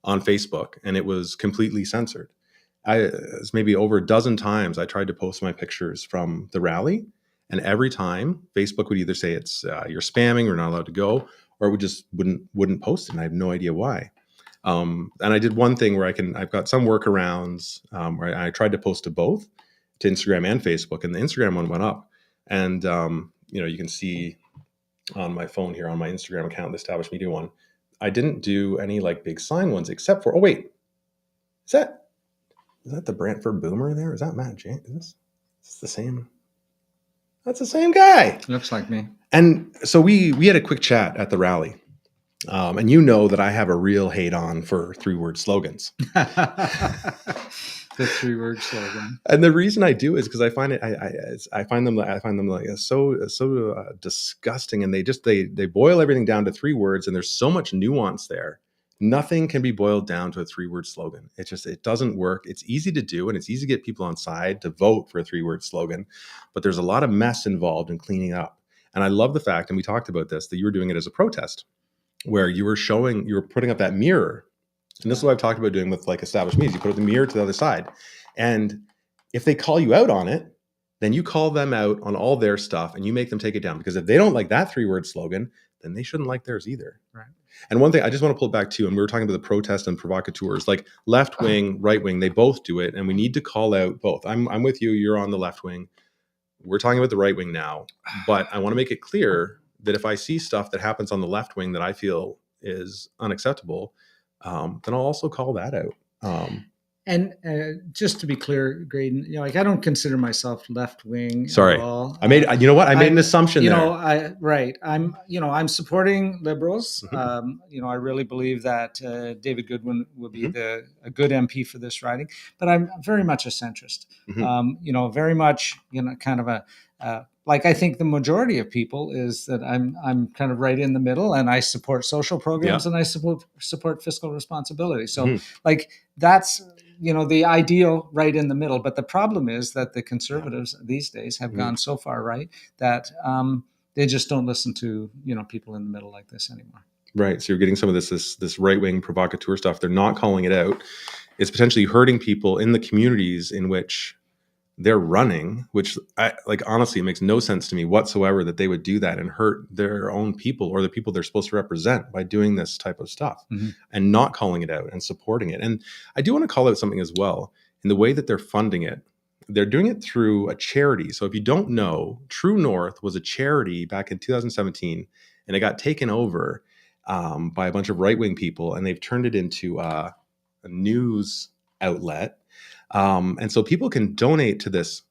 on Facebook and it was completely censored. It's maybe over a dozen times I tried to post my pictures from the rally, and every time Facebook would either say it's you're spamming, we're not allowed to go, or it would just wouldn't post it, and I have no idea why. And I did one thing where I've got some workarounds where I tried to post to both, to Instagram and Facebook, and the Instagram one went up. And you can see on my phone here on my Instagram account, the Established Media one, I didn't do any like big sign ones except for, oh wait, is that the Brantford Boomer there? Is that Matt James? Is this the same? That's the same guy. Looks like me. And so we had a quick chat at the rally. And you know that I have a real hate on for 3-word slogans. The 3-word slogan. And the reason I do is because I find them like so disgusting, and they boil everything down to 3 words, and there's so much nuance there. Nothing can be boiled down to a 3-word slogan. It doesn't work. It's easy to do, and it's easy to get people on side to vote for a 3-word slogan, but there's a lot of mess involved in cleaning it up. And I love the fact, and we talked about this, that you were doing it as a protest, where you were putting up that mirror. And this is what I've talked about doing with like established media. You put up the mirror to the other side. And if they call you out on it, then you call them out on all their stuff and you make them take it down. Because if they don't like that 3-word slogan, then they shouldn't like theirs either. Right. And one thing I just want to pull it back to, and we were talking about the protest and provocateurs, like left wing, right wing, they both do it. And we need to call out both. I'm with you. You're on the left wing. We're talking about the right wing now. But I want to make it clear that if I see stuff that happens on the left wing that I feel is unacceptable, then I'll also call that out. And just to be clear, Graydon, I don't consider myself left wing. Sorry, at all. I made an assumption there. I'm supporting Liberals. Mm-hmm. I really believe that David Goodwin will be a good MP for this riding. But I'm very much a centrist. Mm-hmm. Very much kind of a. Like I think the majority of people is that I'm kind of right in the middle, and I support social programs and I support fiscal responsibility. So like that's the ideal right in the middle. But the problem is that the conservatives these days have gone so far right that they just don't listen to people in the middle like this anymore. Right. So you're getting some of this right wing provocateur stuff. They're not calling it out. It's potentially hurting people in the communities in which they're running, which honestly, it makes no sense to me whatsoever that they would do that and hurt their own people or the people they're supposed to represent by doing this type of stuff and not calling it out and supporting it. And I do want to call out something as well in the way that they're funding it. They're doing it through a charity. So if you don't know, True North was a charity back in 2017, and it got taken over by a bunch of right-wing people, and they've turned it into a news outlet. And so people can donate to this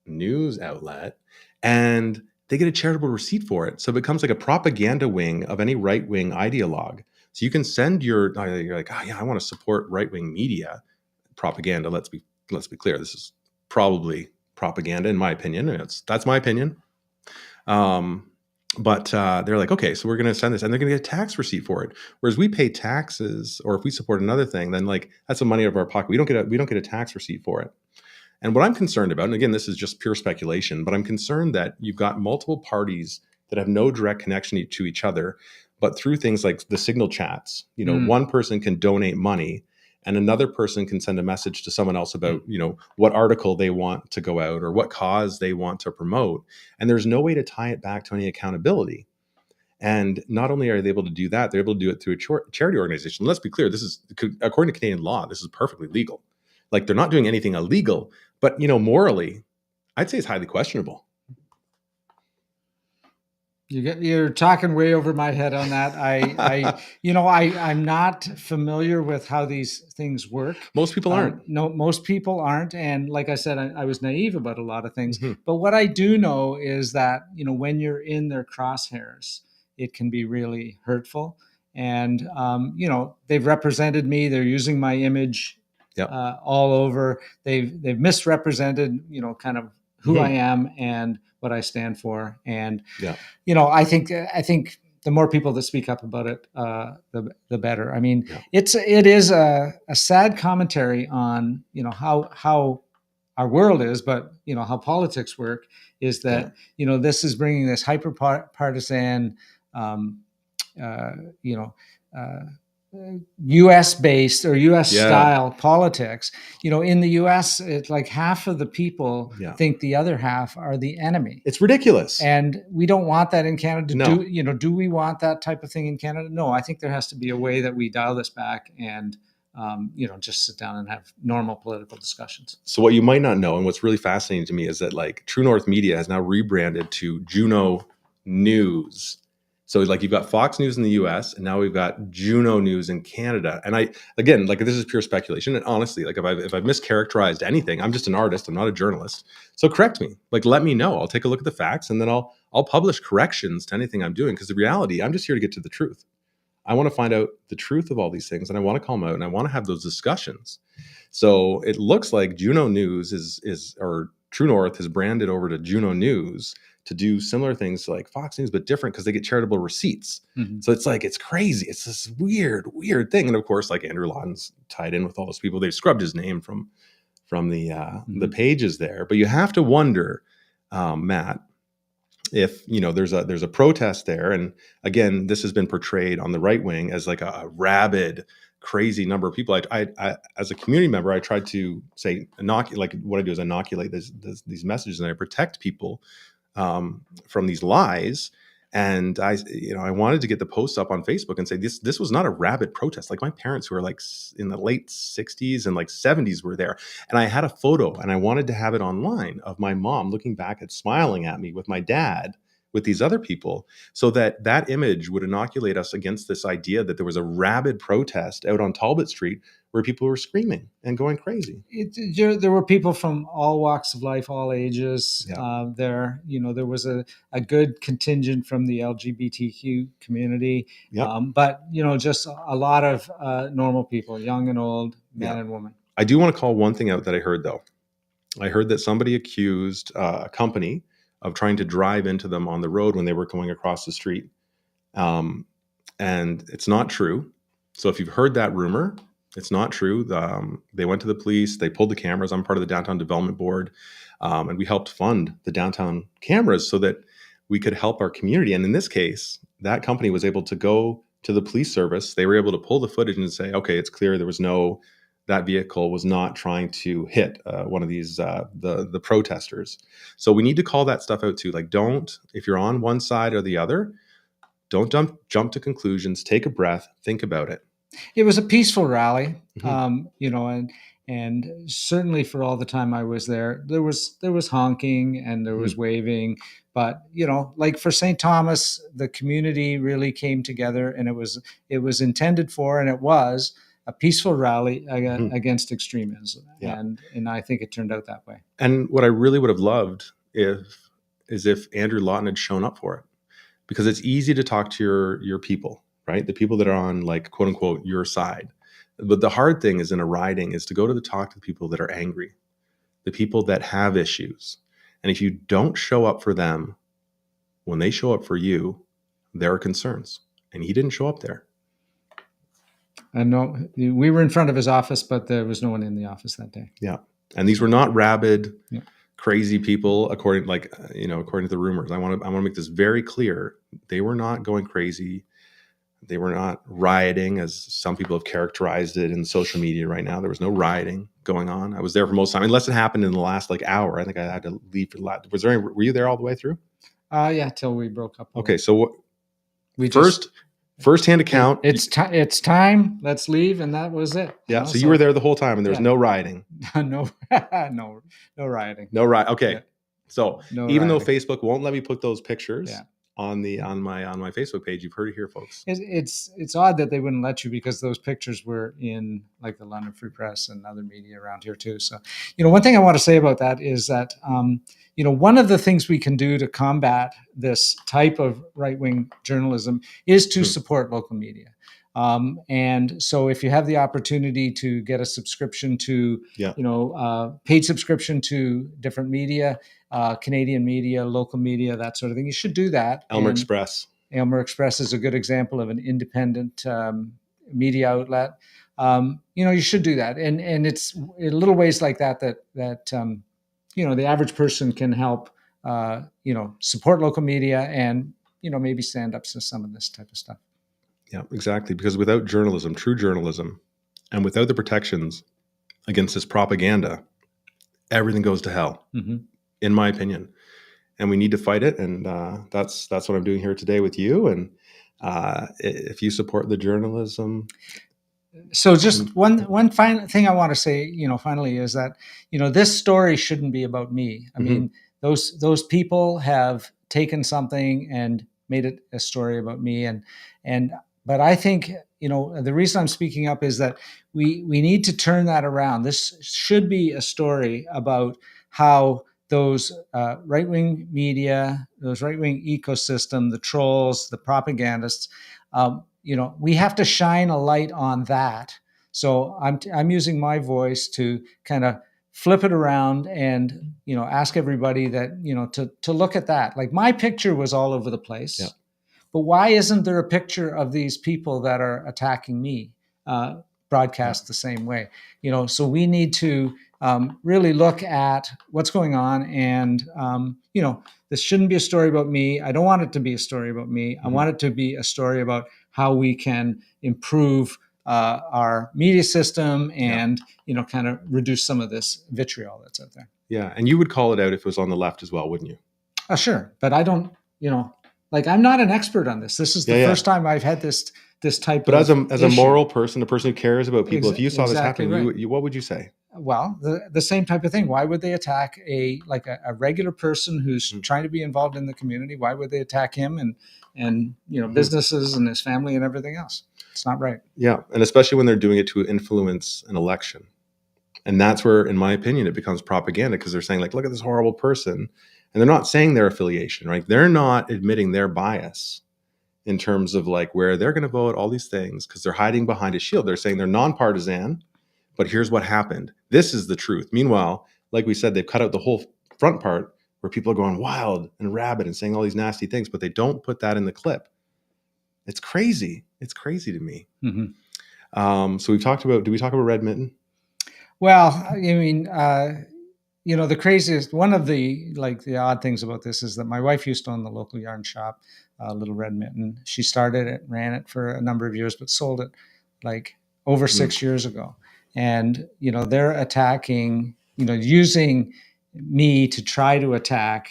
news outlet and they get a charitable receipt for it. So it becomes like a propaganda wing of any right-wing ideologue. So you can send you're like, oh yeah, I want to support right-wing media propaganda. Let's be clear. This is probably propaganda in my opinion. That's my opinion. But they're like, okay, so we're going to send this, and they're going to get a tax receipt for it. Whereas we pay taxes, or if we support another thing, then like that's the money out of our pocket. We don't get a tax receipt for it. And what I'm concerned about, and again, this is just pure speculation, but I'm concerned that you've got multiple parties that have no direct connection to each other, but through things like the Signal chats, one person can donate money and another person can send a message to someone else about, what article they want to go out or what cause they want to promote. And there's no way to tie it back to any accountability. And not only are they able to do that, they're able to do it through a charity organization. Let's be clear. This is, according to Canadian law, this is perfectly legal. Like they're not doing anything illegal, but, morally, I'd say it's highly questionable. You're talking way over my head on that. I'm not familiar with how these things work. Most people aren't. No, most people aren't. And like I said, I was naive about a lot of things. But what I do know is that, when you're in their crosshairs, it can be really hurtful. And, they've represented me. They're using my image all over. They've misrepresented, kind of who I am and what I stand for. And Yeah. I think the more people that speak up about it, the better. I mean, Yeah. it is a sad commentary on how our world is, but how politics work is that this is bringing this hyper partisan, uh, you know. Uh, U.S. based or U.S. style politics. In the U.S., it's like half of the people think the other half are the enemy. It's ridiculous, and we don't want that in Canada. No. Do we want that type of thing in Canada? No. I think there has to be a way that we dial this back and just sit down and have normal political discussions. So what you might not know, and what's really fascinating to me, is that like True North Media has now rebranded to Juno News. So like you've got Fox News in the US, and now we've got Juno News in Canada. And again, like this is pure speculation. And honestly, like if I've mischaracterized anything, I'm just an artist. I'm not a journalist. So correct me. Like let me know. I'll take a look at the facts, and then I'll publish corrections to anything I'm doing. Because the reality, I'm just here to get to the truth. I want to find out the truth of all these things, and I want to call them out, and I want to have those discussions. So it looks like Juno News or True North has branded over to Juno News to do similar things to like Fox News, but different because they get charitable receipts. Mm-hmm. So it's like, it's crazy. It's this weird thing. And of course, like Andrew Lawton's tied in with all those people. They've scrubbed his name from the pages there. But you have to wonder, Matt, if there's a protest there, and again, this has been portrayed on the right wing as like a rabid, crazy number of people. I as a community member, I tried to say what I do is inoculate these messages, and I protect people from these lies. And I wanted to get the post up on Facebook and say this was not a rabid protest. Like my parents, who are like in the late 60s and like 70s, were there, and I had a photo, and I wanted to have it online of my mom looking back and smiling at me with my dad with these other people, so that image would inoculate us against this idea that there was a rabid protest out on Talbot Street where people were screaming and going crazy. There were people from all walks of life, all ages there. There was a good contingent from the LGBTQ community, but just a lot of normal people, young and old, men and women. I do want to call one thing out that I heard, though. I heard that somebody accused a company of trying to drive into them on the road when they were going across the street. And it's not true. So if you've heard that rumor, it's not true. They went to the police. They pulled the cameras. I'm part of the Downtown Development Board. And we helped fund the downtown cameras so that we could help our community. And in this case, that company was able to go to the police service. They were able to pull the footage and say, okay, it's clear that vehicle was not trying to hit one of these, the protesters. So we need to call that stuff out too. Like, if you're on one side or the other, don't jump to conclusions. Take a breath. Think about it. It was a peaceful rally, and certainly for all the time I was there was honking and there was waving. But like for St. Thomas, the community really came together, and it was intended for, and it was a peaceful rally against extremism. Yeah. And I think it turned out that way. And what I really would have loved is if Andrew Lawton had shown up for it, because it's easy to talk to your people, right? The people that are on, like, quote unquote, your side. But the hard thing is in a riding is to go to talk to the people that are angry, the people that have issues. And if you don't show up for them when they show up for you, there are concerns. And he didn't show up there. And no, we were in front of his office, but there was no one in the office that day. Yeah. And these were not rabid, crazy people, according to the rumors. I want to make this very clear. They were not going crazy. They were not rioting, as some people have characterized it in social media right now. There was no rioting going on. I was there for most of the time, unless it happened in the last hour. I think I had to leave for the last. Were you there all the way through? Yeah, till we broke up. Okay, so first-hand account. It's time. Let's leave, and that was it. Yeah. So you were there the whole time, and there was no rioting. no rioting. No riot. Okay. Yeah. So even though Facebook won't let me put those pictures on my Facebook page, you've heard it here, folks. It's odd that they wouldn't let you, because those pictures were in like the London Free Press and other media around here too. So one thing I want to say about that is that one of the things we can do to combat this type of right-wing journalism is to support local media. And so if you have the opportunity to get a subscription to, paid subscription to different media, Canadian media, local media, that sort of thing. You should do that. Elmer And Express. Aylmer Express is a good example of an independent media outlet. You should do that, and it's in little ways like that the average person can help. Support local media and maybe stand up to some of this type of stuff. Yeah, exactly. Because without journalism, true journalism, and without the protections against this propaganda, everything goes to hell, in my opinion. And we need to fight it. And that's what I'm doing here today with you. And if you support the journalism. So just one final thing I want to say, finally, is that, this story shouldn't be about me. I mean, those people have taken something and made it a story about me. But I think, the reason I'm speaking up is that we need to turn that around. This should be a story about how those right-wing media, those right-wing ecosystem, the trolls, the propagandists, we have to shine a light on that. So I'm using my voice to kind of flip it around and, ask everybody that, to look at that. Like, my picture was all over the place. Yeah. But why isn't there a picture of these people that are attacking me broadcast the same way? So we need to really look at what's going on. And, this shouldn't be a story about me. I don't want it to be a story about me. I want it to be a story about how we can improve our media system and, kind of reduce some of this vitriol that's out there. Yeah. And you would call it out if it was on the left as well, wouldn't you? Sure. But I don't, I'm not an expert on this. This is the first time I've had this type but of as a moral person, a person who cares about people, if you saw this happening, right. What would you say? Well, the same type of thing. Why would they attack a regular person who's trying to be involved in the community? Why would they attack him and businesses and his family and everything else? It's not right. Yeah. And especially when they're doing it to influence an election. And that's where, in my opinion, it becomes propaganda, because they're saying, like, look at this horrible person. And they're not saying their affiliation, right? They're not admitting their bias in terms of like where they're going to vote, all these things, because they're hiding behind a shield. They're saying they're nonpartisan, but here's what happened. This is the truth. Meanwhile, like we said, they've cut out the whole front part where people are going wild and rabid and saying all these nasty things, but they don't put that in the clip. It's crazy. It's crazy to me. So did we talk about Red Mitten? Well, I mean, the craziest, one of the odd things about this is that my wife used to own the local yarn shop, Little Red Mitten. She started it, ran it for a number of years, but sold it like over 6 years ago. And, they're attacking, using me to try to attack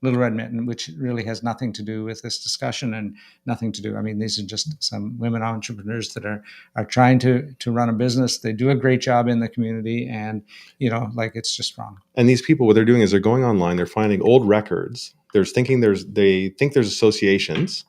Little Red Mitten, which really has nothing to do with this discussion and nothing to do. I mean, these are just some women entrepreneurs that are trying to run a business. They do a great job in the community, and it's just wrong. And these people, what they're doing is they're going online, they're finding old records. They think there's associations,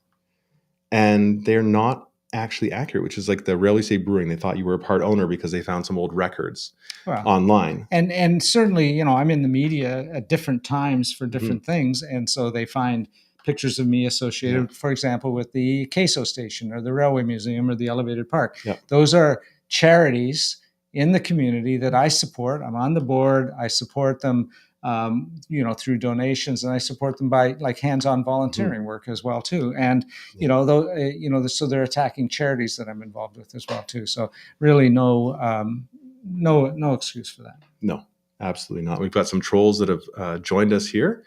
and they're not actually accurate, which is like the Rarely Say Brewing. They thought you were a part owner because they found some old records online. And certainly, I'm in the media at different times for different things. And so they find pictures of me associated, for example, with the Queso Station or the Railway Museum or the Elevated Park. Yeah. Those are charities in the community that I support. I'm on the board. I support them through donations, and I support them by hands-on volunteering work as well too. And so they're attacking charities that I'm involved with as well too. So really, no excuse for that. No, absolutely not. We've got some trolls that have joined us here.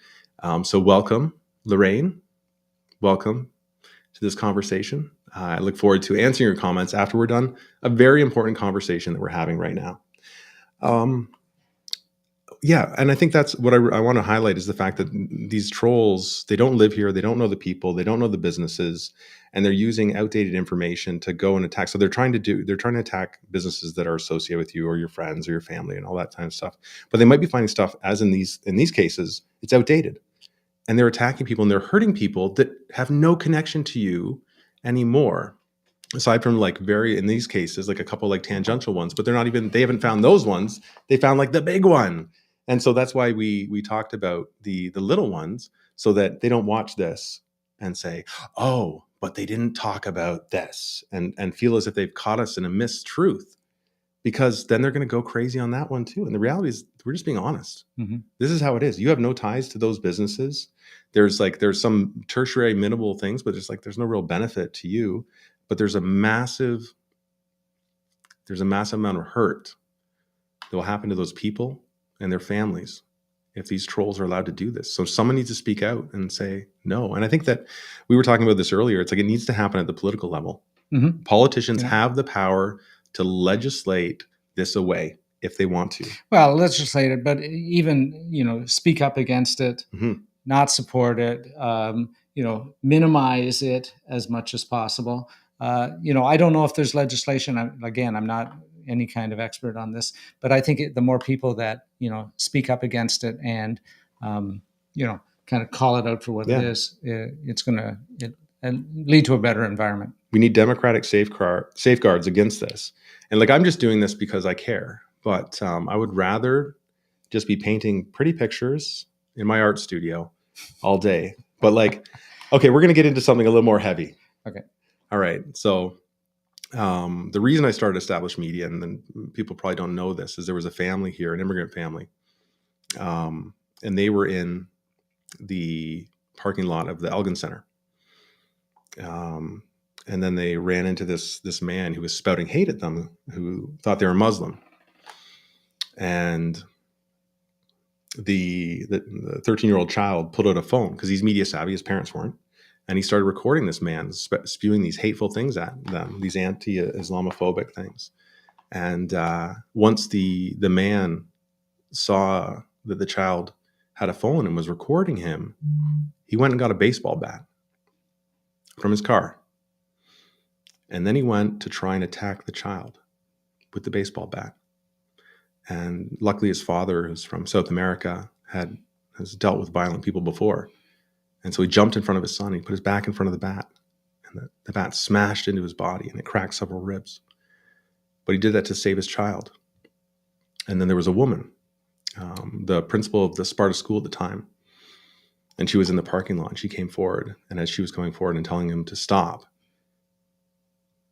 So welcome, Lorraine. Welcome to this conversation. I look forward to answering your comments after we're done. A very important conversation that we're having right now. Yeah, and I think that's what I want to highlight is the fact that these trolls, they don't live here, they don't know the people, they don't know the businesses, and they're using outdated information to go and attack. So they're trying to attack businesses that are associated with you or your friends or your family and all that kind of stuff. But they might be finding stuff, as in these cases, it's outdated. And they're attacking people and they're hurting people that have no connection to you anymore. Aside from in these cases, like a couple tangential ones, but they haven't found those ones. They found the big one. And so that's why we talked about the little ones, so that they don't watch this and say, oh, but they didn't talk about this, and feel as if they've caught us in a mistruth, because then they're going to go crazy on that one too. And the reality is, we're just being honest. Mm-hmm. This is how it is. You have no ties to those businesses. There's some tertiary minimal things, but there's no real benefit to you. But there's a massive amount of hurt that will happen to those people and their families if these trolls are allowed to do this. So someone needs to speak out and say no. And I think that we were talking about this earlier. It's like it needs to happen at the political level. Mm-hmm. Politicians have the power to legislate this away if they want to. Well, legislate it, but even, speak up against it, not support it, minimize it as much as possible. I don't know if there's legislation. I'm not any kind of expert on this, but I think the more people that, speak up against it and, kind of call it out for what it is, it's going to lead to a better environment. We need democratic safeguards against this. And I'm just doing this because I care, but I would rather just be painting pretty pictures in my art studio all day. But okay, we're going to get into something a little more heavy. Okay. All right. So the reason I started Established Media, and then people probably don't know this, is there was a family here, an immigrant family, and they were in the parking lot of the Elgin Center. And then they ran into this man who was spouting hate at them, who thought they were Muslim. And the 13-year-old child pulled out a phone because he's media savvy, his parents weren't. And he started recording this man spewing these hateful things at them, these anti-Islamophobic things. And once the man saw that the child had a phone and was recording him, he went and got a baseball bat from his car. And then he went to try and attack the child with the baseball bat. And luckily his father, who's from South America, has dealt with violent people before. And so he jumped in front of his son. He put his back in front of the bat. And the bat smashed into his body and it cracked several ribs. But he did that to save his child. And then there was a woman, the principal of the Sparta school at the time. And she was in the parking lot. And she came forward. And as she was coming forward and telling him to stop,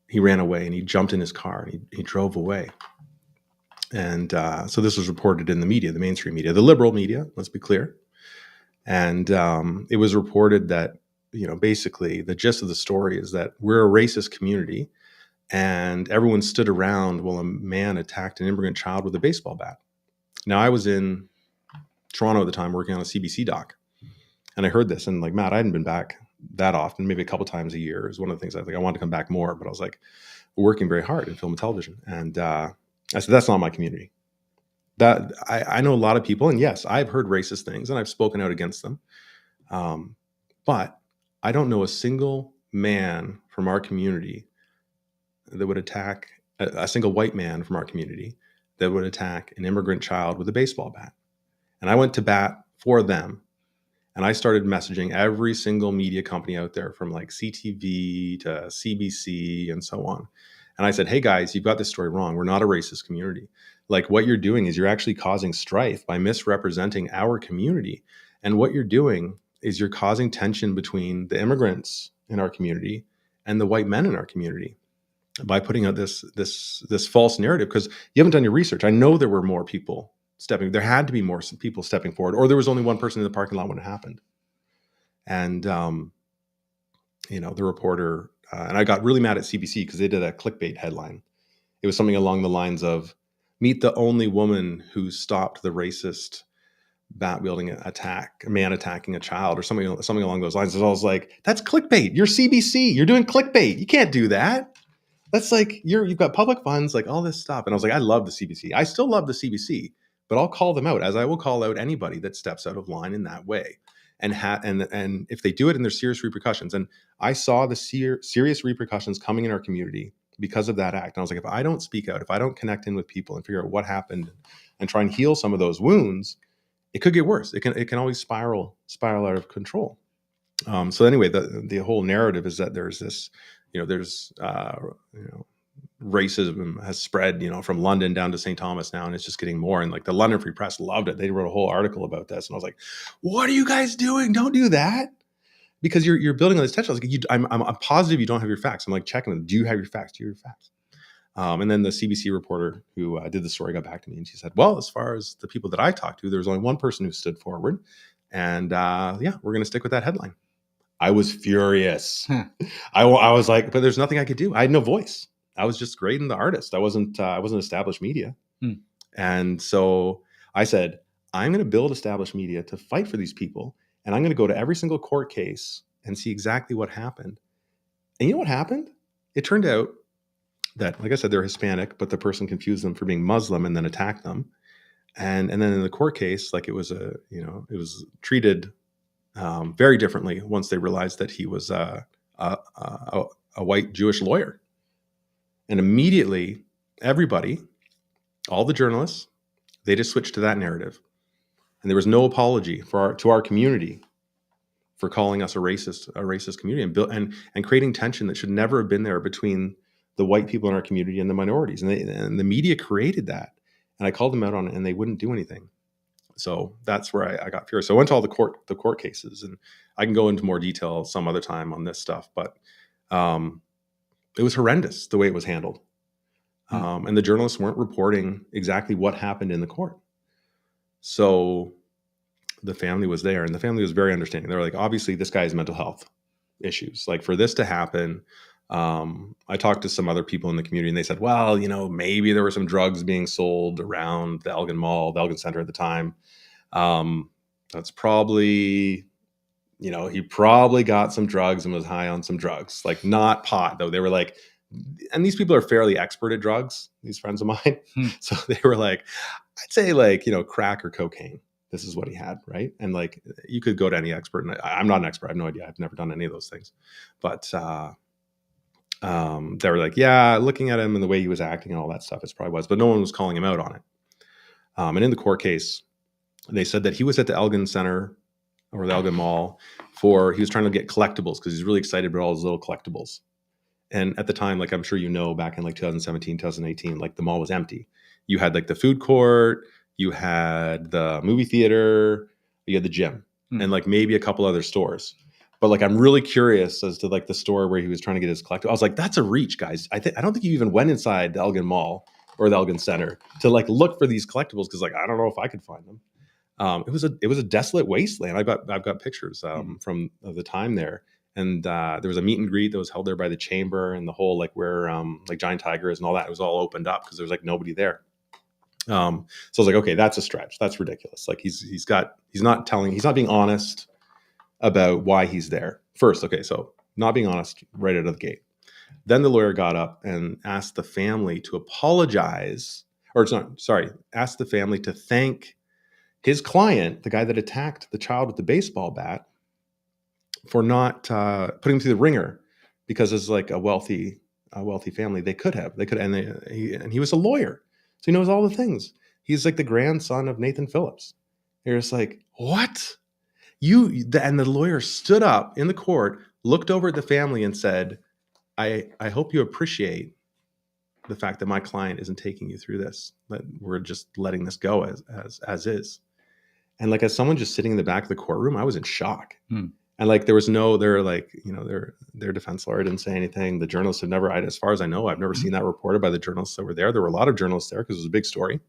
he ran away and he jumped in his car and he drove away. And so this was reported in the media, the mainstream media, the liberal media, let's be clear. And it was reported that, basically the gist of the story is that we're a racist community and everyone stood around while a man attacked an immigrant child with a baseball bat. Now, I was in Toronto at the time working on a CBC doc. And I heard this and Matt, I hadn't been back that often, maybe a couple times a year. It was one of the things I wanted to come back more, but I was working very hard in film and television. And I said, that's not my community. That I know a lot of people, and yes, I've heard racist things and I've spoken out against them. But I don't know a single man from our community that would attack a single white man from our community that would attack an immigrant child with a baseball bat. And I went to bat for them. And I started messaging every single media company out there from CTV to CBC and so on. And I said, hey guys, you've got this story wrong. We're not a racist community. What you're doing is you're actually causing strife by misrepresenting our community. And what you're doing is you're causing tension between the immigrants in our community and the white men in our community by putting out this false narrative, because you haven't done your research. I know there were more people there had to be more people stepping forward, or there was only one person in the parking lot when it happened. And, the reporter, and I got really mad at CBC because they did a clickbait headline. It was something along the lines of, meet the only woman who stopped the racist bat wielding attack, a man attacking a child, or something along those lines. And I was like, that's clickbait. You're CBC. You're doing clickbait. You can't do that. That's you've got public funds, all this stuff. And I was like, I love the CBC. I still love the CBC. But I'll call them out, as I will call out anybody that steps out of line in that way. And if they do it, and there's serious repercussions. And I saw the serious repercussions coming in our community because of that act. And I was like, if I don't speak out, if I don't connect in with people and figure out what happened and try and heal some of those wounds, it could get worse. It can always spiral out of control. So anyway, the whole narrative is that there's this, racism has spread, from London down to St. Thomas now, and it's just getting more. And the London Free Press loved it. They wrote a whole article about this, and I was like, "What are you guys doing? Don't do that." Because you're building on this tension. I'm positive you don't have your facts. I'm checking them. Do you have your facts? And then the CBC reporter who did the story got back to me, and she said, well, as far as the people that I talked to, there was only one person who stood forward. And yeah, we're going to stick with that headline. I was furious. I was like, but there's nothing I could do. I had no voice. I was just grading the artist. I wasn't established media. And so I said, I'm going to build established media to fight for these people. And I'm going to go to every single court case and see exactly what happened. And you know what happened? It turned out that, like I said, they're Hispanic, but the person confused them for being Muslim and then attacked them. And then in the court case, like it was treated very differently once they realized that he was a white Jewish lawyer. And immediately, everybody, all the journalists, they just switched to that narrative. And there was no apology to our community for calling us a racist community and creating tension that should never have been there between the white people in our community and the minorities. And the media created that. And I called them out on it, and they wouldn't do anything. So that's where I got furious. So I went to all the court cases, and I can go into more detail some other time on this stuff. But it was horrendous the way it was handled. And the journalists weren't reporting exactly what happened in the court. So the family was there, and the family was very understanding. They were like, obviously, this guy has mental health issues. Like, for this to happen, I talked to some other people in the community, and they said, well, maybe there were some drugs being sold around the Elgin Mall, the Elgin Center at the time. That's probably, he probably got some drugs and was high on some drugs, like not pot, though. They were like, and these people are fairly expert at drugs, these friends of mine. So they were like, I'd say like, crack or cocaine. This is what he had, right? And like, you could go to any expert, and I'm not an expert. I have no idea. I've never done any of those things. But they were like, yeah, looking at him and the way he was acting and all that stuff, it probably was. But no one was calling him out on it. And in the court case, they said that he was at the Elgin Center or the Elgin Mall he was trying to get collectibles because he's really excited about all his little collectibles. And at the time, like I'm sure back in like 2017, 2018, like the mall was empty. You had like the food court, you had the movie theater, you had the gym, and like maybe a couple other stores. But like, I'm really curious as to like the store where he was trying to get his collectible. I was like, that's a reach, guys. I don't think you even went inside the Elgin Mall or the Elgin Center to like look for these collectibles, because like I don't know if I could find them. It was a desolate wasteland. I've got pictures from the time there. And there was a meet and greet that was held there by the chamber, and the whole like where like Giant Tiger is and all that. It was all opened up because there was like nobody there. So I was like, okay, that's a stretch. That's ridiculous. Like he's not being honest about why he's there. First, okay, so not being honest right out of the gate. Then the lawyer got up and asked the family to apologize, asked the family to thank his client, the guy that attacked the child with the baseball bat, for not putting him through the ringer, because as like a wealthy family, they could, and he was a lawyer, so he knows all the things. He's like the grandson of Nathan Phillips. You're just like, what? And the lawyer stood up in the court, looked over at the family, and said, I hope you appreciate the fact that my client isn't taking you through this, that we're just letting this go as is. And like, as someone just sitting in the back of the courtroom, I was in shock. And like, their defense lawyer didn't say anything. The journalists have never, as far as I know, I've never seen that reported by the journalists that were there. There were a lot of journalists there because it was a big story.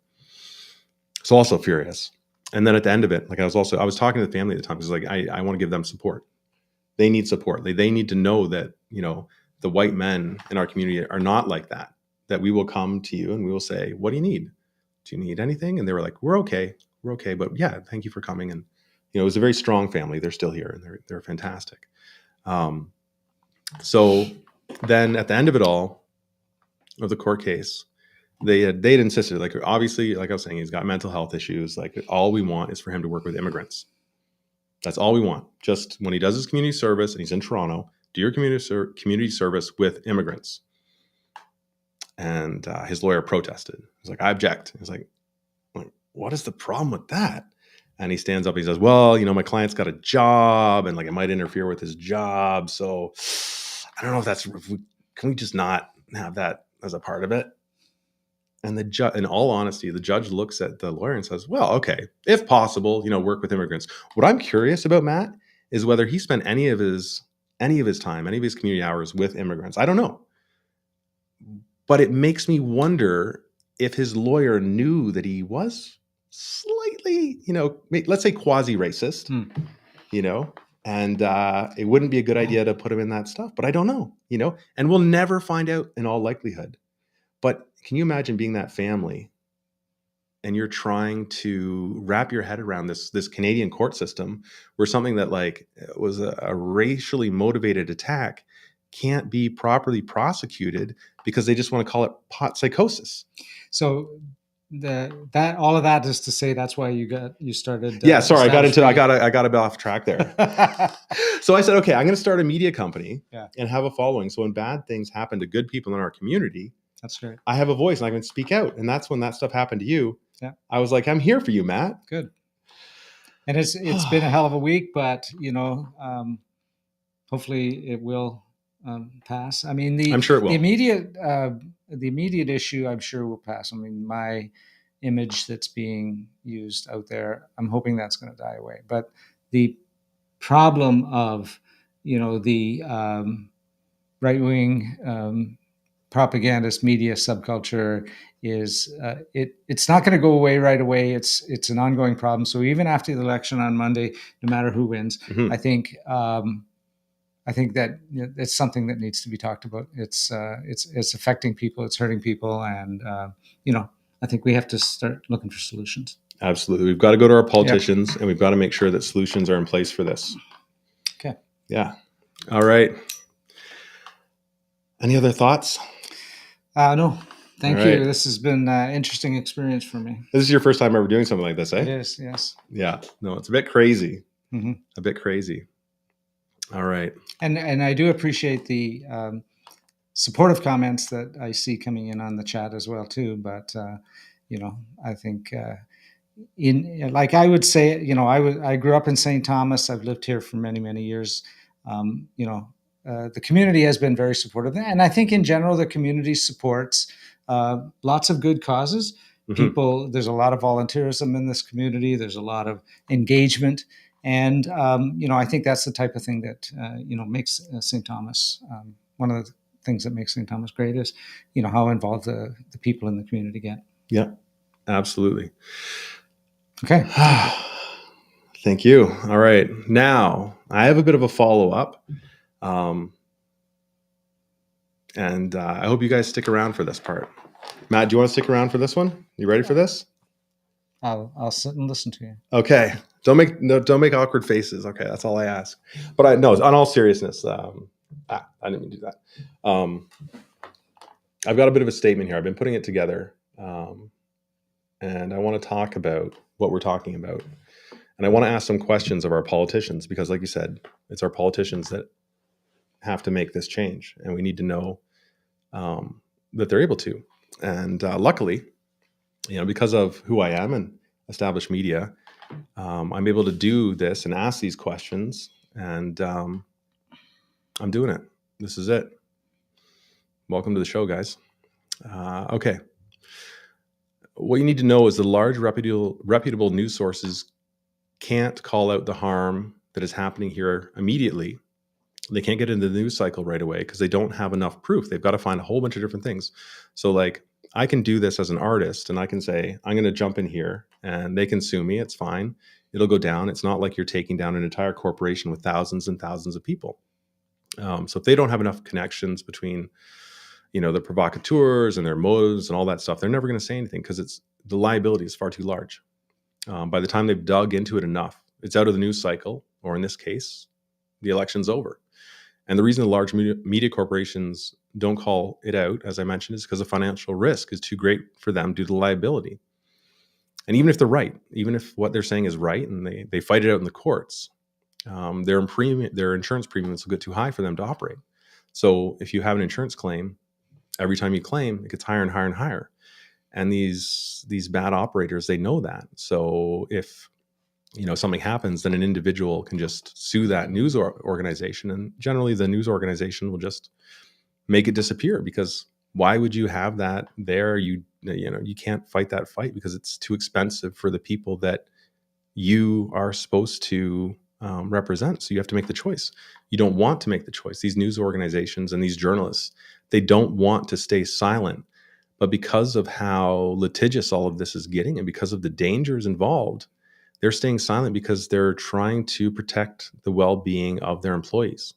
So also furious. And then at the end of it, like I was talking to the family at the time, because like, I want to give them support. They need support. They need to know that, the white men in our community are not like that we will come to you and we will say, what do you need? Do you need anything? And they were like, we're okay. But yeah, thank you for coming. And, it was a very strong family. They're still here, and they're fantastic. So then at the end of it all, of the court case, they'd insisted, like, obviously, like I was saying, he's got mental health issues. Like, all we want is for him to work with immigrants. That's all we want. Just when he does his community service and he's in Toronto, do your community service with immigrants. And his lawyer protested. He's like, I object. He's like, what is the problem with that? And he stands up and he says, well, my client's got a job, and like it might interfere with his job. So I don't know can we just not have that as a part of it? And the judge, in all honesty, the judge looks at the lawyer and says, well, okay, if possible, work with immigrants. What I'm curious about, Matt, is whether he spent any of his time, any of his community hours with immigrants. I don't know. But it makes me wonder if his lawyer knew that he was slightly, let's say quasi-racist, and it wouldn't be a good idea to put him in that stuff. But I don't know, and we'll never find out in all likelihood. But can you imagine being that family and you're trying to wrap your head around this Canadian court system where something that like was a racially motivated attack can't be properly prosecuted because they just want to call it pot psychosis. So all of that is to say that's why you started. Yeah, sorry, I got a bit off track there. So I said, okay, I'm going to start a media company and have a following. So when bad things happen to good people in our community, that's great. I have a voice and I can speak out. And that's when that stuff happened to you. Yeah, I was like, I'm here for you, Matt. Good. And it's been a hell of a week, but hopefully it will pass. I mean, I'm sure it will. The immediate issue, I'm sure, will pass. I mean, my image that's being used out there, I'm hoping that's going to die away. But the problem of, the right-wing propagandist media subculture is it's not going to go away right away. It's an ongoing problem. So even after the election on Monday, no matter who wins, I think that it's something that needs to be talked about. It's affecting people. It's hurting people, and I think we have to start looking for solutions. Absolutely, we've got to go to our politicians, and we've got to make sure that solutions are in place for this. Okay. Yeah. All right. Any other thoughts? No. Thank you. This has been an interesting experience for me. This is your first time ever doing something like this, eh? It is, yes. Yeah. No, it's a bit crazy. Mm-hmm. A bit crazy. All right. And I do appreciate the supportive comments that I see coming in on the chat as well too. But I think like I would say, I grew up in St. Thomas. I've lived here for many, many years. The community has been very supportive, and I think in general the community supports lots of good causes. Mm-hmm. There's a lot of volunteerism in this community. There's a lot of engagement. And, I think that's the type of thing that, makes St. Thomas, one of the things that makes St. Thomas great is, how involved the people in the community get. Yeah, absolutely. Okay. Thank you. All right. Now, I have a bit of a follow-up. And I hope you guys stick around for this part. Matt, do you want to stick around for this one? You ready for this? I'll sit and listen to you. Okay. Don't make awkward faces. Okay, that's all I ask. But on all seriousness, I didn't mean to do that. I've got a bit of a statement here. I've been putting it together, and I want to talk about what we're talking about, and I want to ask some questions of our politicians because, like you said, it's our politicians that have to make this change, and we need to know that they're able to. And luckily, because of who I am and established media, I'm able to do this and ask these questions, and I'm doing it. This is it. Welcome to the show, guys. Okay. What you need to know is the large reputable news sources can't call out the harm that is happening here immediately. They can't get into the news cycle right away because they don't have enough proof. They've got to find a whole bunch of different things. So like I can do this as an artist and I can say, I'm going to jump in here and they can sue me. It's fine. It'll go down. It's not like you're taking down an entire corporation with thousands and thousands of people. So if they don't have enough connections between, the provocateurs and their motives and all that stuff, they're never going to say anything because the liability is far too large. By the time they've dug into it enough, it's out of the news cycle, or in this case, the election's over. And the reason the large media corporations don't call it out, as I mentioned, is because the financial risk is too great for them due to the liability. And even if they're right, even if what they're saying is right and they fight it out in the courts, their insurance premiums will get too high for them to operate. So if you have an insurance claim, every time you claim, it gets higher and higher and higher. And these bad operators, they know that. So if something happens, then an individual can just sue that news organization, and generally the news organization will just make it disappear because why would you have that there? You can't fight that fight because it's too expensive for the people that you are supposed to represent. So you have to make the choice. You don't want to make the choice. These news organizations and these journalists, They don't want to stay silent. But because of how litigious all of this is getting and because of the dangers involved, they're staying silent because they're trying to protect the well-being of their employees.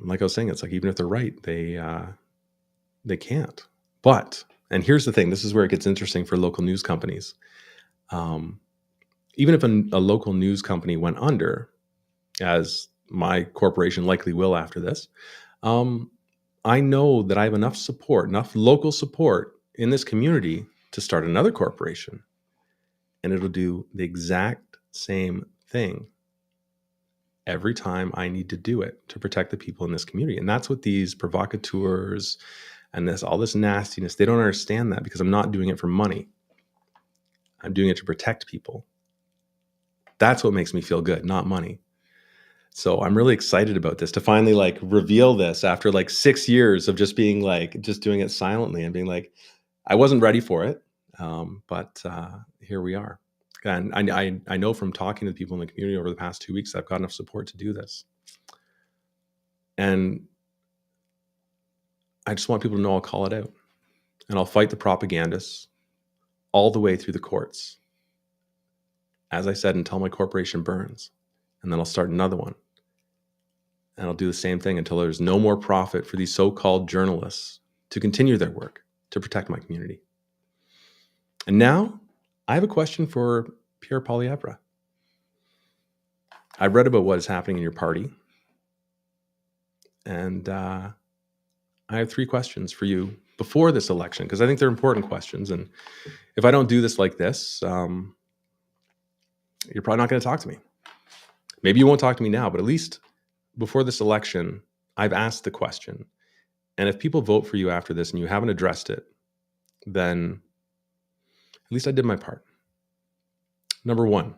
Like I was saying, it's like even if they're right, they can't. But, and here's the thing, this is where it gets interesting for local news companies. Even if a local news company went under, as my corporation likely will after this, I know that I have enough support, enough local support in this community to start another corporation, and it'll do the exact same thing every time I need to do it to protect the people in this community. And that's what these provocateurs and all this nastiness, they don't understand that, because I'm not doing it for money. I'm doing it to protect people. That's what makes me feel good, not money. So I'm really excited about this, to finally like reveal this after like 6 years of just being like, just doing it silently and being like, I wasn't ready for it. But here we are. And I know from talking to the people in the community over the past 2 weeks, I've got enough support to do this. And I just want people to know I'll call it out, and I'll fight the propagandists all the way through the courts. As I said, until my corporation burns, and then I'll start another one. And I'll do the same thing until there's no more profit for these so-called journalists to continue their work to protect my community. And now I have a question for Pierre Poilievre. I've read about what is happening in your party, and I have 3 questions for you before this election, because I think they're important questions. And if I don't do this like this, you're probably not going to talk to me. Maybe you won't talk to me now, but at least before this election, I've asked the question. And if people vote for you after this and you haven't addressed it, then at least I did my part. Number 1,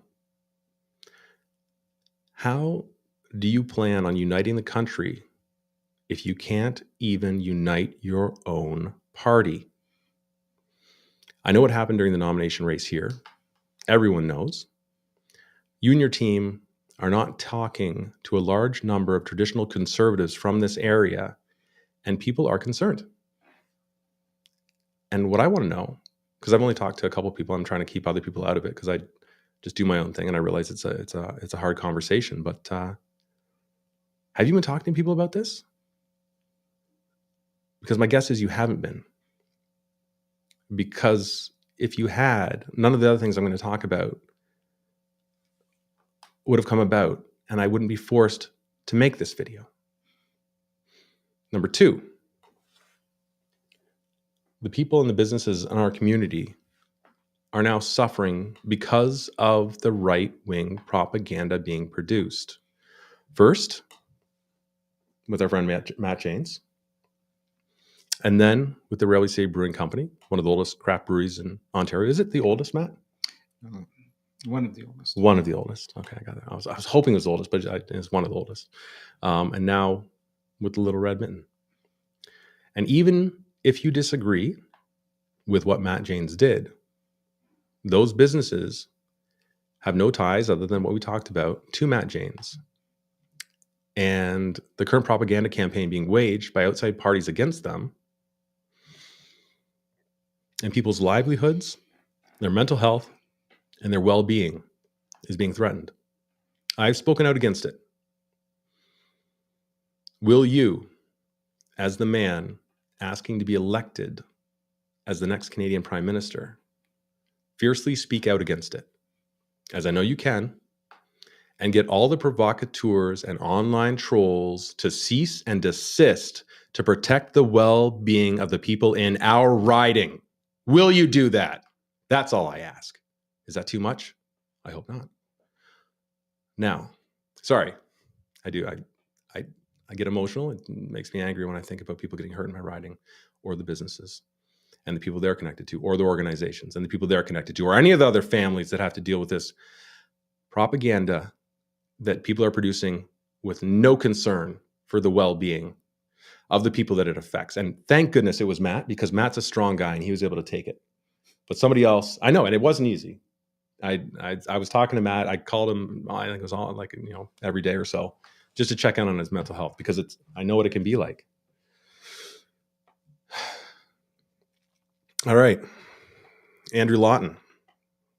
how do you plan on uniting the country if you can't even unite your own party? I know what happened during the nomination race here. Everyone knows. You and your team are not talking to a large number of traditional conservatives from this area, and people are concerned. And what I want to know, because I've only talked to a couple of people, I'm trying to keep other people out of it because I just do my own thing, and I realize it's a hard conversation. But have you been talking to people about this? Because my guess is you haven't been. Because if you had, none of the other things I'm going to talk about would have come about, and I wouldn't be forced to make this video. Number 2, the people and the businesses in our community are now suffering because of the right-wing propaganda being produced. First, with our friend Matt Janes, and then with the Railway City Brewing Company, one of the oldest craft breweries in Ontario. Is it the oldest, Matt? One of the oldest. One of the oldest. Okay, I got that. I was hoping it was the oldest, but it's one of the oldest. And now with the Little Red Mitten. And even if you disagree with what Matt Janes did, those businesses have no ties other than what we talked about to Matt Janes. And the current propaganda campaign being waged by outside parties against them, and people's livelihoods, their mental health, and their well-being is being threatened. I've spoken out against it. Will you, as the man asking to be elected as the next Canadian Prime Minister, fiercely speak out against it, as I know you can, and get all the provocateurs and online trolls to cease and desist to protect the well-being of the people in our riding? Will you do that? That's all I ask. Is that too much? I hope not. Now, sorry, I do. I get emotional. It makes me angry when I think about people getting hurt in my riding, or the businesses and the people they're connected to, or the organizations and the people they're connected to, or any of the other families that have to deal with this propaganda that people are producing with no concern for the well-being of the people that it affects. And thank goodness it was Matt, because Matt's a strong guy and he was able to take it. But somebody else, I know, and it wasn't easy. I was talking to Matt. I called him, I think it was on every day or so, just to check in on his mental health, because I know what it can be like. All right. Andrew Lawton,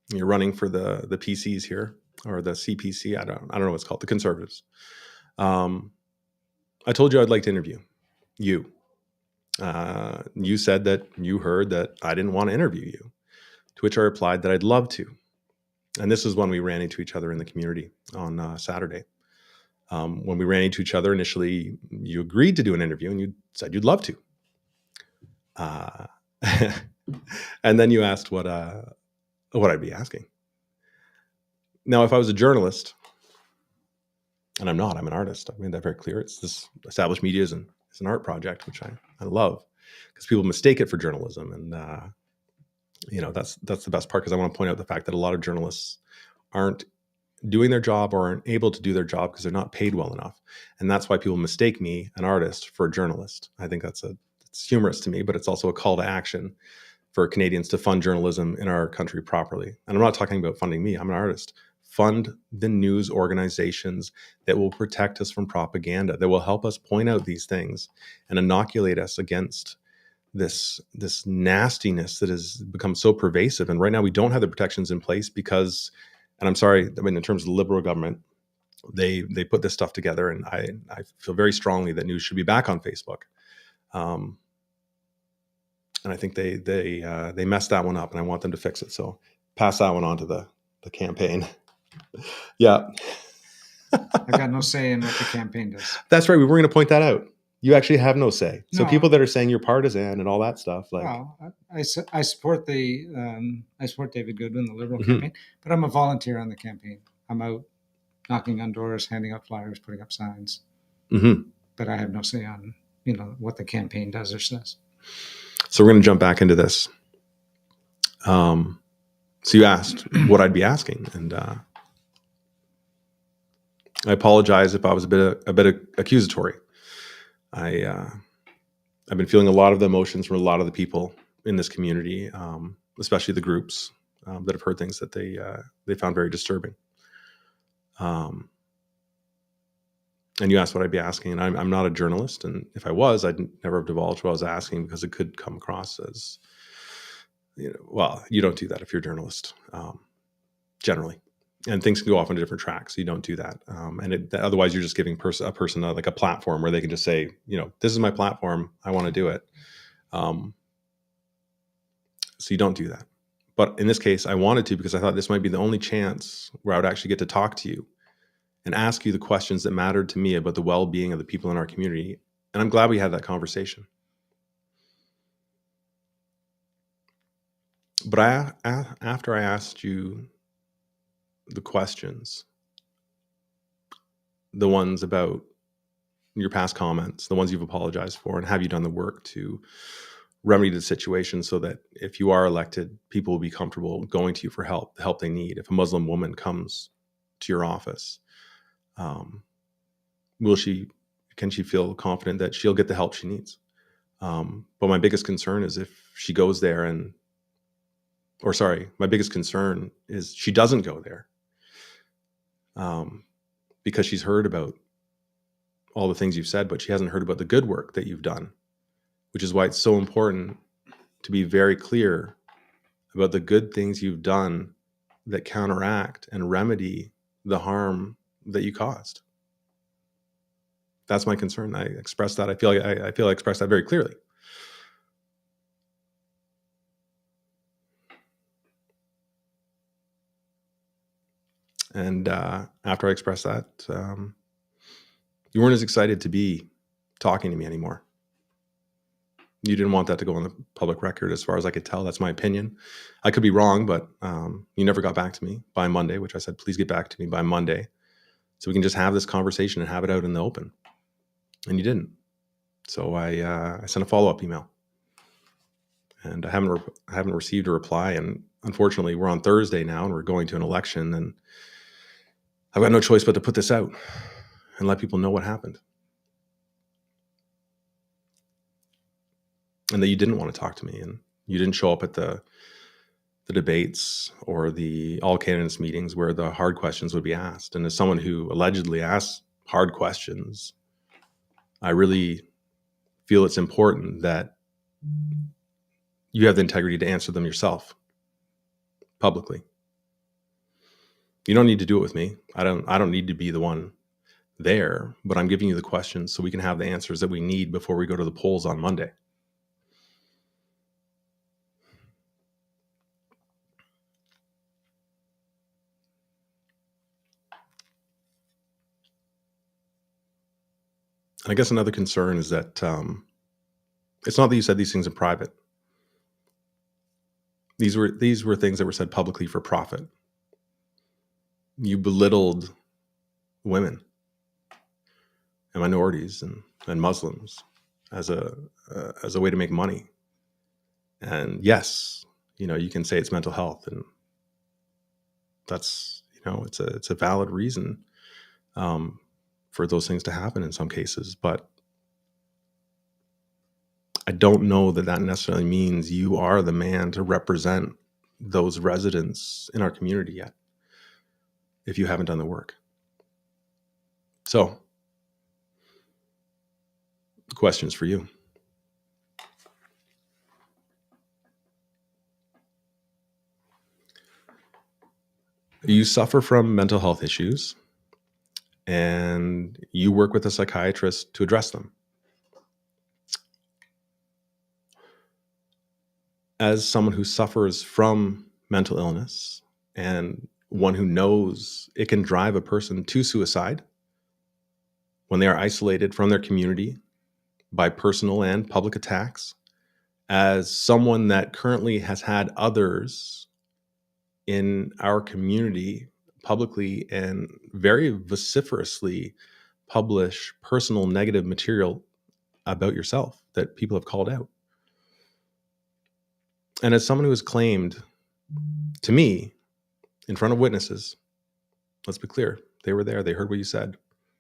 you're running for the PCs here, or the CPC. I don't know what it's called, the Conservatives. I told you I'd like to interview you. You said that you heard that I didn't want to interview you, to which I replied that I'd love to. And this is when we ran into each other in the community on Saturday. When we ran into each other initially, you agreed to do an interview and you said you'd love to. And then you asked what I'd be asking. Now, if I was a journalist, and I'm not, I'm an artist. I made that very clear. It's this established media is an art project, which I love, because people mistake it for journalism. And, that's the best part, because I want to point out the fact that a lot of journalists aren't doing their job or aren't able to do their job because they're not paid well enough. And that's why people mistake me, an artist, for a journalist. I think it's humorous to me, but it's also a call to action for Canadians to fund journalism in our country properly. And I'm not talking about funding me. I'm an artist. Fund the news organizations that will protect us from propaganda, that will help us point out these things and inoculate us against this nastiness that has become so pervasive. And right now we don't have the protections in place because, and I'm sorry, I mean, in terms of the Liberal government, they put this stuff together, and I feel very strongly that news should be back on Facebook. And I think they messed that one up, and I want them to fix it. So pass that one on to the campaign. Yeah. I got no say in what the campaign does. That's right. We were going to point that out. You actually have no say. So No. People that are saying you're partisan and all that stuff, like, well, I support I support David Goodwin, the Liberal campaign, but I'm a volunteer on the campaign. I'm out knocking on doors, handing out flyers, putting up signs. But I have no say on what the campaign does or says. So we're going to jump back into this. So you asked what I'd be asking, and I apologize if I was a bit accusatory. I've been feeling a lot of the emotions from a lot of the people in this community, especially the groups that have heard things that they found very disturbing. And you asked what I'd be asking, and I'm not a journalist, and if I was, I'd never have divulged what I was asking, because it could come across as, well, you don't do that if you're a journalist, generally. And things can go off on a different track, so you don't do that. Otherwise, you're just giving a person like a platform where they can just say, this is my platform, I want to do it. So you don't do that. But in this case, I wanted to, because I thought this might be the only chance where I would actually get to talk to you and ask you the questions that mattered to me about the well-being of the people in our community. And I'm glad we had that conversation. But after I asked you the questions, the ones about your past comments, the ones you've apologized for, and have you done the work to remedy the situation so that if you are elected, people will be comfortable going to you for help, the help they need. If a Muslim woman comes to your office, can she feel confident that she'll get the help she needs? But my biggest concern is if she goes there my biggest concern is she doesn't go there. Because she's heard about all the things you've said, but she hasn't heard about the good work that you've done, which is why it's so important to be very clear about the good things you've done that counteract and remedy the harm that you caused. That's my concern. I expressed that. I feel I expressed that very clearly. And after I expressed that, you weren't as excited to be talking to me anymore. You didn't want that to go on the public record, as far as I could tell. That's my opinion. I could be wrong, but you never got back to me by Monday, which I said, please get back to me by Monday so we can just have this conversation and have it out in the open. And you didn't. So I sent a follow-up email, and I haven't received a reply. And unfortunately, we're on Thursday now, and we're going to an election, and I've got no choice but to put this out and let people know what happened. And that you didn't want to talk to me, and you didn't show up at the debates or the all candidates meetings where the hard questions would be asked. And as someone who allegedly asks hard questions, I really feel it's important that you have the integrity to answer them yourself publicly. You don't need to do it with me. I don't need to be the one there, but I'm giving you the questions so we can have the answers that we need before we go to the polls on Monday. And I guess another concern is that it's not that you said these things in private. These were things that were said publicly for profit. You belittled women and minorities and Muslims as a way to make money. And yes, you can say it's mental health, and that's it's a valid reason for those things to happen in some cases, but I don't know that necessarily means you are the man to represent those residents in our community yet, if you haven't done the work. So, questions for you. You suffer from mental health issues, and you work with a psychiatrist to address them. As someone who suffers from mental illness and one who knows it can drive a person to suicide when they are isolated from their community by personal and public attacks, as someone that currently has had others in our community publicly and very vociferously publish personal negative material about yourself that people have called out. And as someone who has claimed to me in front of witnesses, let's be clear, they were there, they heard what you said,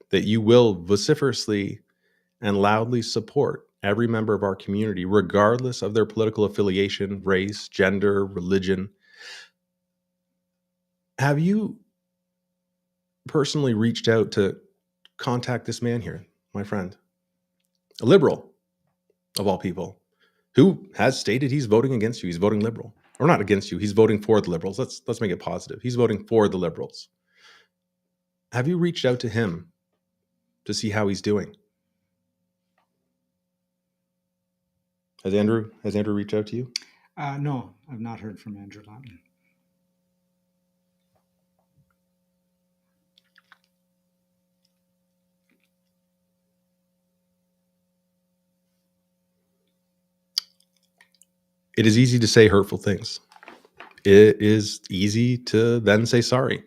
that you will vociferously and loudly support every member of our community, regardless of their political affiliation, race, gender, religion. Have you personally reached out to contact this man here, my friend, a liberal of all people, who has stated he's voting against you? He's voting liberal, or not against you. He's voting for the liberals. Let's make it positive. He's voting for the liberals. Have you reached out to him to see how he's doing? Has Andrew reached out to you? No, I've not heard from Andrew Lawton. It is easy to say hurtful things. It is easy to then say sorry.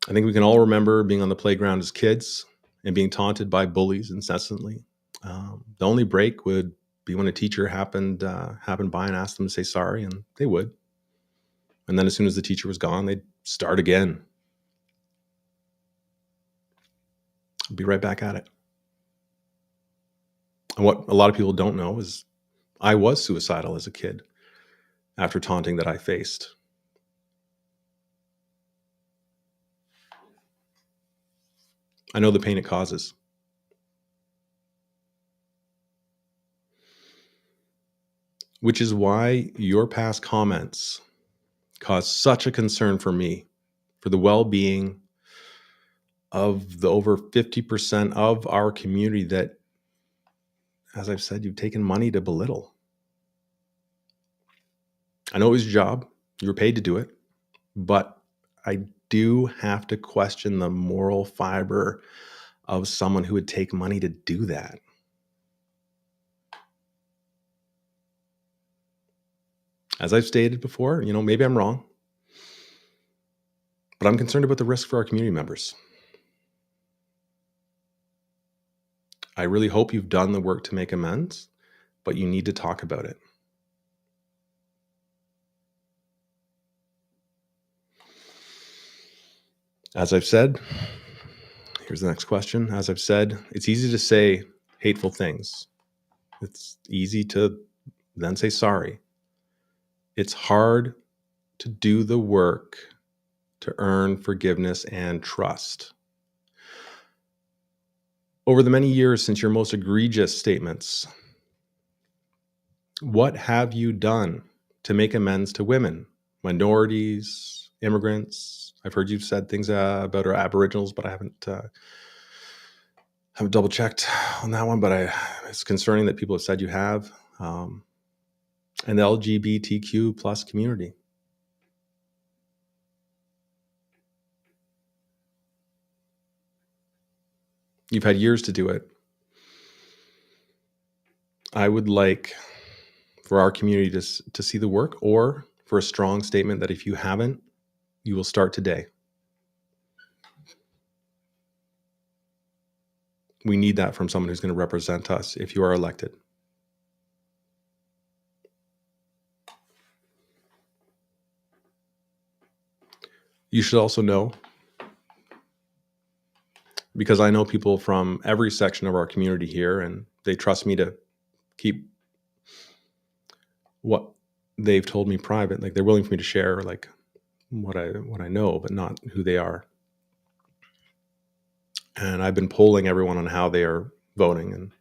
I think we can all remember being on the playground as kids and being taunted by bullies incessantly. The only break would be when a teacher happened by and asked them to say sorry, and they would. And then as soon as the teacher was gone, they'd start again. Be right back at it. And what a lot of people don't know is I was suicidal as a kid after taunting that I faced. I know the pain it causes. Which is why your past comments cause such a concern for me, for the well-being of the over 50% of our community that, as I've said, you've taken money to belittle. I know it was your job. You were paid to do it. But I do have to question the moral fiber of someone who would take money to do that. As I've stated before, maybe I'm wrong, but I'm concerned about the risk for our community members. I really hope you've done the work to make amends, but you need to talk about it. As I've said, here's the next question. As I've said, it's easy to say hateful things. It's easy to then say sorry. It's hard to do the work to earn forgiveness and trust. Over the many years since your most egregious statements, what have you done to make amends to women, minorities, immigrants? I've heard you've said things about our Aboriginals, but I haven't double checked on that one. But it's concerning that people have said you have, and the LGBTQ plus community. You've had years to do it. I would like for our community to see the work, or for a strong statement that if you haven't, you will start today. We need that from someone who's going to represent us if you are elected. You should also know, because I know people from every section of our community here, and they trust me to keep what they've told me private. Like, they're willing for me to share like what I know, but not who they are. And I've been polling everyone on how they are voting, and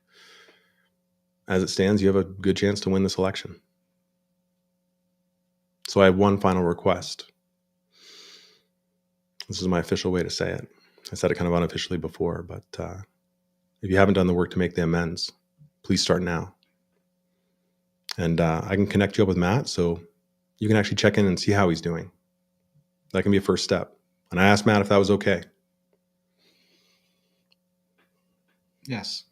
as it stands, you have a good chance to win this election. So I have one final request. This is my official way to say it. I said it kind of unofficially before, but if you haven't done the work to make the amends, please start now. And I can connect you up with Matt, so you can actually check in and see how he's doing. That can be a first step. And I asked Matt if that was okay. Yes.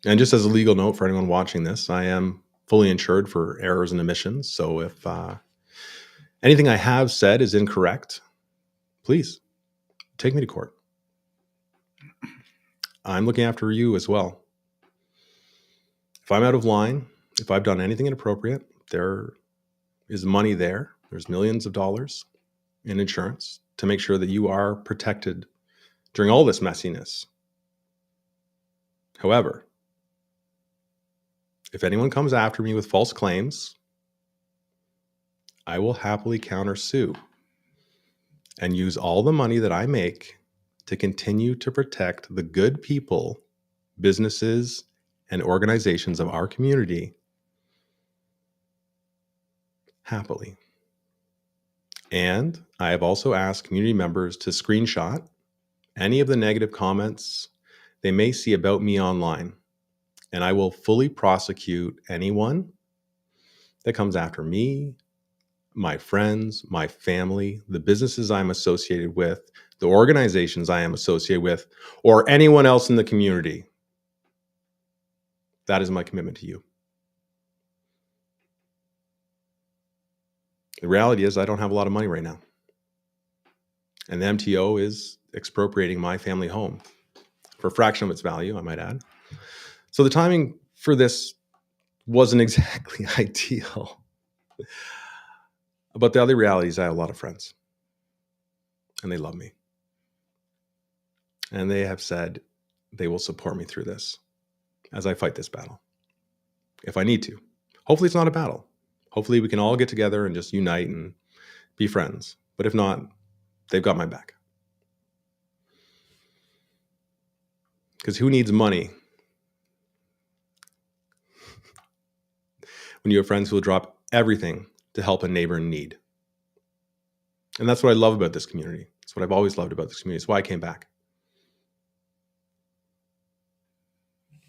And just as a legal note for anyone watching this, I am fully insured for errors and omissions. So if anything I have said is incorrect, please take me to court. I'm looking after you as well. If I'm out of line, if I've done anything inappropriate, there is money there. There's millions of dollars in insurance to make sure that you are protected during all this messiness. However, if anyone comes after me with false claims, I will happily countersue and use all the money that I make to continue to protect the good people, businesses, and organizations of our community happily. And I have also asked community members to screenshot any of the negative comments they may see about me online, and I will fully prosecute anyone that comes after me, my friends, my family, the businesses I'm associated with, the organizations I am associated with, or anyone else in the community. That is my commitment to you. The reality is I don't have a lot of money right now. And the MTO is expropriating my family home for a fraction of its value, I might add. So the timing for this wasn't exactly ideal. But the other reality is I have a lot of friends, and they love me. And they have said they will support me through this as I fight this battle, if I need to. Hopefully it's not a battle. Hopefully we can all get together and just unite and be friends. But if not, they've got my back. Because who needs money when you have friends who will drop everything to help a neighbor in need? And that's what I love about this community. It's what I've always loved about this community. It's why I came back.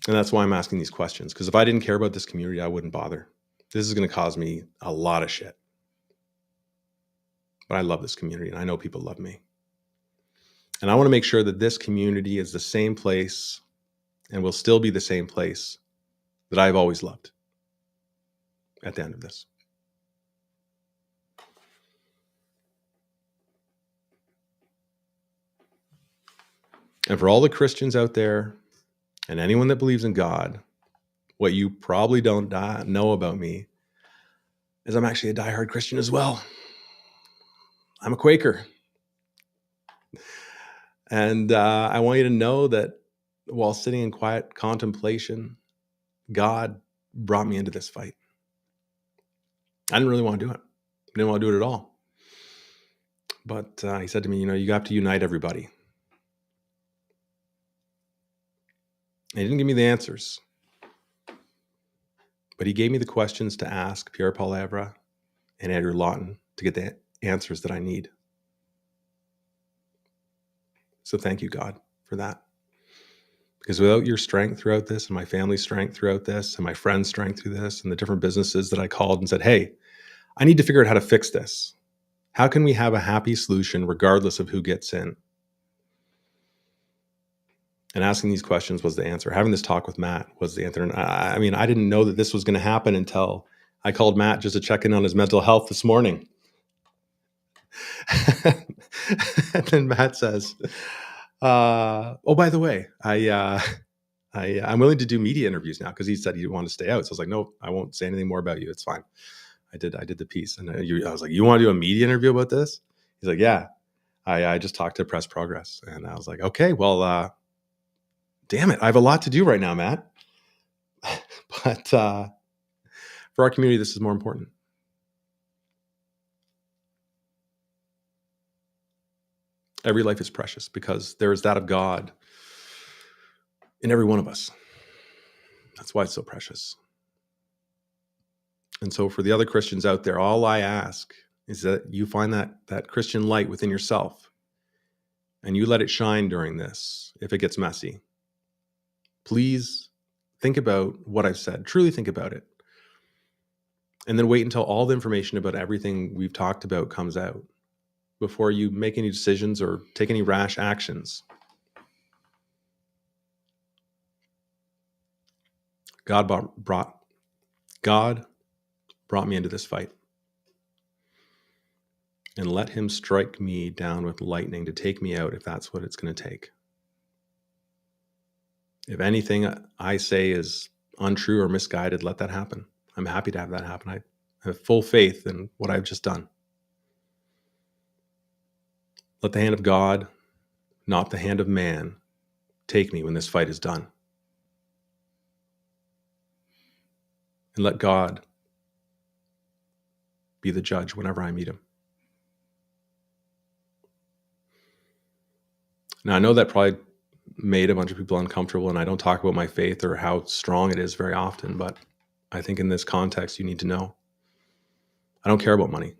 And that's why I'm asking these questions. Because if I didn't care about this community, I wouldn't bother. This is going to cause me a lot of shit. But I love this community, and I know people love me. And I want to make sure that this community is the same place and will still be the same place that I've always loved at the end of this. And for all the Christians out there and anyone that believes in God, what you probably don't know about me is I'm actually a diehard Christian as well. I'm a Quaker. And I want you to know that while sitting in quiet contemplation, God brought me into this fight. I didn't really want to do it. I didn't want to do it at all. But he said to me, you have to unite everybody. And he didn't give me the answers, but he gave me the questions to ask Pierre Poilievre and Andrew Lawton to get the answers that I need. So thank you, God, for that. Because without your strength throughout this, and my family's strength throughout this, and my friends' strength through this, and the different businesses that I called and said, hey, I need to figure out how to fix this. How can we have a happy solution regardless of who gets in? And asking these questions was the answer. Having this talk with Matt was the answer. And I didn't know that this was going to happen until I called Matt just to check in on his mental health this morning. And then Matt says, oh, by the way, I'm willing to do media interviews now, because he said he wanted to stay out. So I was like, no, I won't say anything more about you. It's fine. I did the piece. And I was like, you want to do a media interview about this? He's like, yeah. I just talked to Press Progress. And I was like, okay, well, damn it, I have a lot to do right now, Matt. But for our community, this is more important. Every life is precious because there is that of God in every one of us. That's why it's so precious. And so for the other Christians out there, all I ask is that you find that Christian light within yourself and you let it shine during this if it gets messy. Please think about what I've said. Truly think about it. And then wait until all the information about everything we've talked about comes out before you make any decisions or take any rash actions. God brought me into this fight. And let him strike me down with lightning to take me out if that's what it's going to take. If anything I say is untrue or misguided, let that happen. I'm happy to have that happen. I have full faith in what I've just done. Let the hand of God, not the hand of man, take me when this fight is done. And let God be the judge whenever I meet him. Now, I know that probably made a bunch of people uncomfortable, and I don't talk about my faith or how strong it is very often, but I think in this context, you need to know. I don't care about money.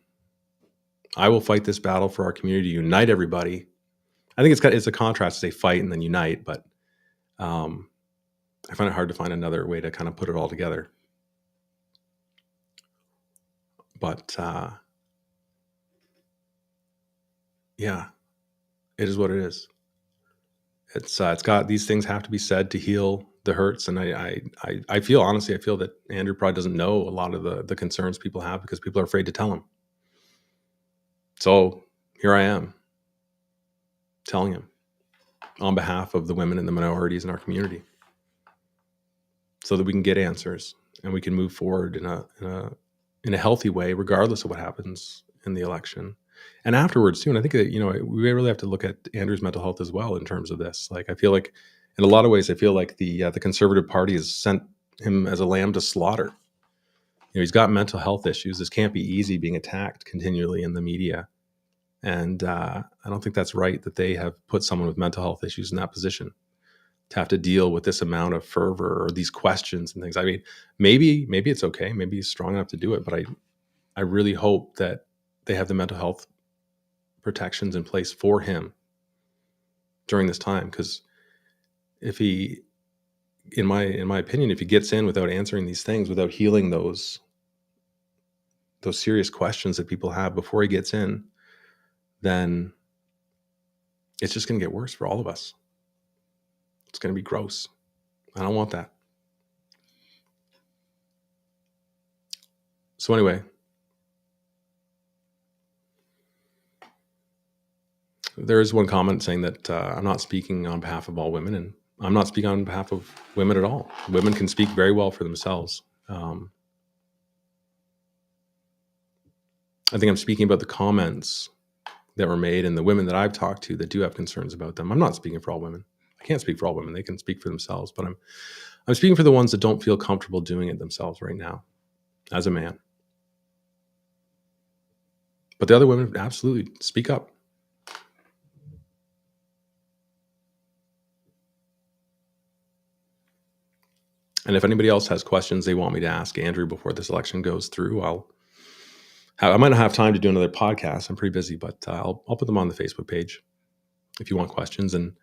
I will fight this battle for our community to unite everybody. I think it's a contrast to say fight and then unite, but I find it hard to find another way to kind of put it all together. But yeah, it is what it is. It's got, these things have to be said to heal the hurts. And I feel, honestly, I feel that Andrew probably doesn't know a lot of the concerns people have because people are afraid to tell him. So here I am telling him on behalf of the women and the minorities in our community so that we can get answers and we can move forward in a healthy way, regardless of what happens in the election. And afterwards too, and I think that, we really have to look at Andrew's mental health as well in terms of this. Like, I feel like in a lot of ways, I feel like the Conservative Party has sent him as a lamb to slaughter. He's got mental health issues. This can't be easy, being attacked continually in the media. And I don't think that's right that they have put someone with mental health issues in that position to have to deal with this amount of fervor or these questions and things. I mean, maybe it's okay. Maybe he's strong enough to do it, but I really hope that they have the mental health protections in place for him during this time. Because if he, in my opinion, if he gets in without answering these things, without healing those serious questions that people have before he gets in, then it's just going to get worse for all of us. It's going to be gross. I don't want that. So anyway, there is one comment saying that I'm not speaking on behalf of all women, and I'm not speaking on behalf of women at all. Women can speak very well for themselves. I think I'm speaking about the comments that were made and the women that I've talked to that do have concerns about them. I'm not speaking for all women. I can't speak for all women. They can speak for themselves, but I'm speaking for the ones that don't feel comfortable doing it themselves right now as a man. But the other women, absolutely speak up. And if anybody else has questions they want me to ask Andrew before this election goes through, I might not have time to do another podcast. I'm pretty busy, but I'll put them on the Facebook page if you want questions. And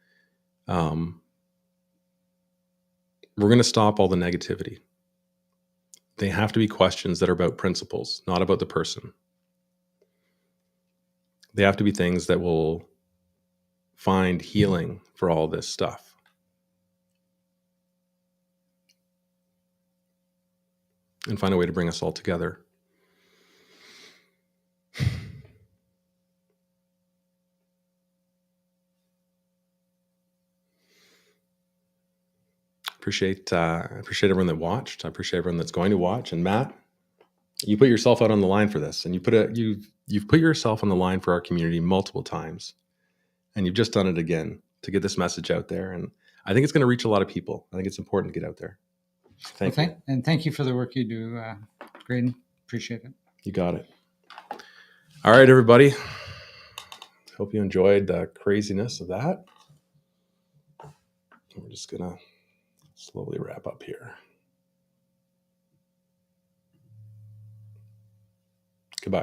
we're going to stop all the negativity. They have to be questions that are about principles, not about the person. They have to be things that will find healing for all this stuff. And find a way to bring us all together. Appreciate everyone that watched. I appreciate everyone that's going to watch. And Matt, you put yourself out on the line for this, and you've put yourself on the line for our community multiple times, and you've just done it again to get this message out there. And I think it's going to reach a lot of people. I think it's important to get out there. Thank you. And thank you for the work you do, Graydon. Appreciate it. You got it. All right, everybody. Hope you enjoyed the craziness of that. We're just going to slowly wrap up here. Goodbye.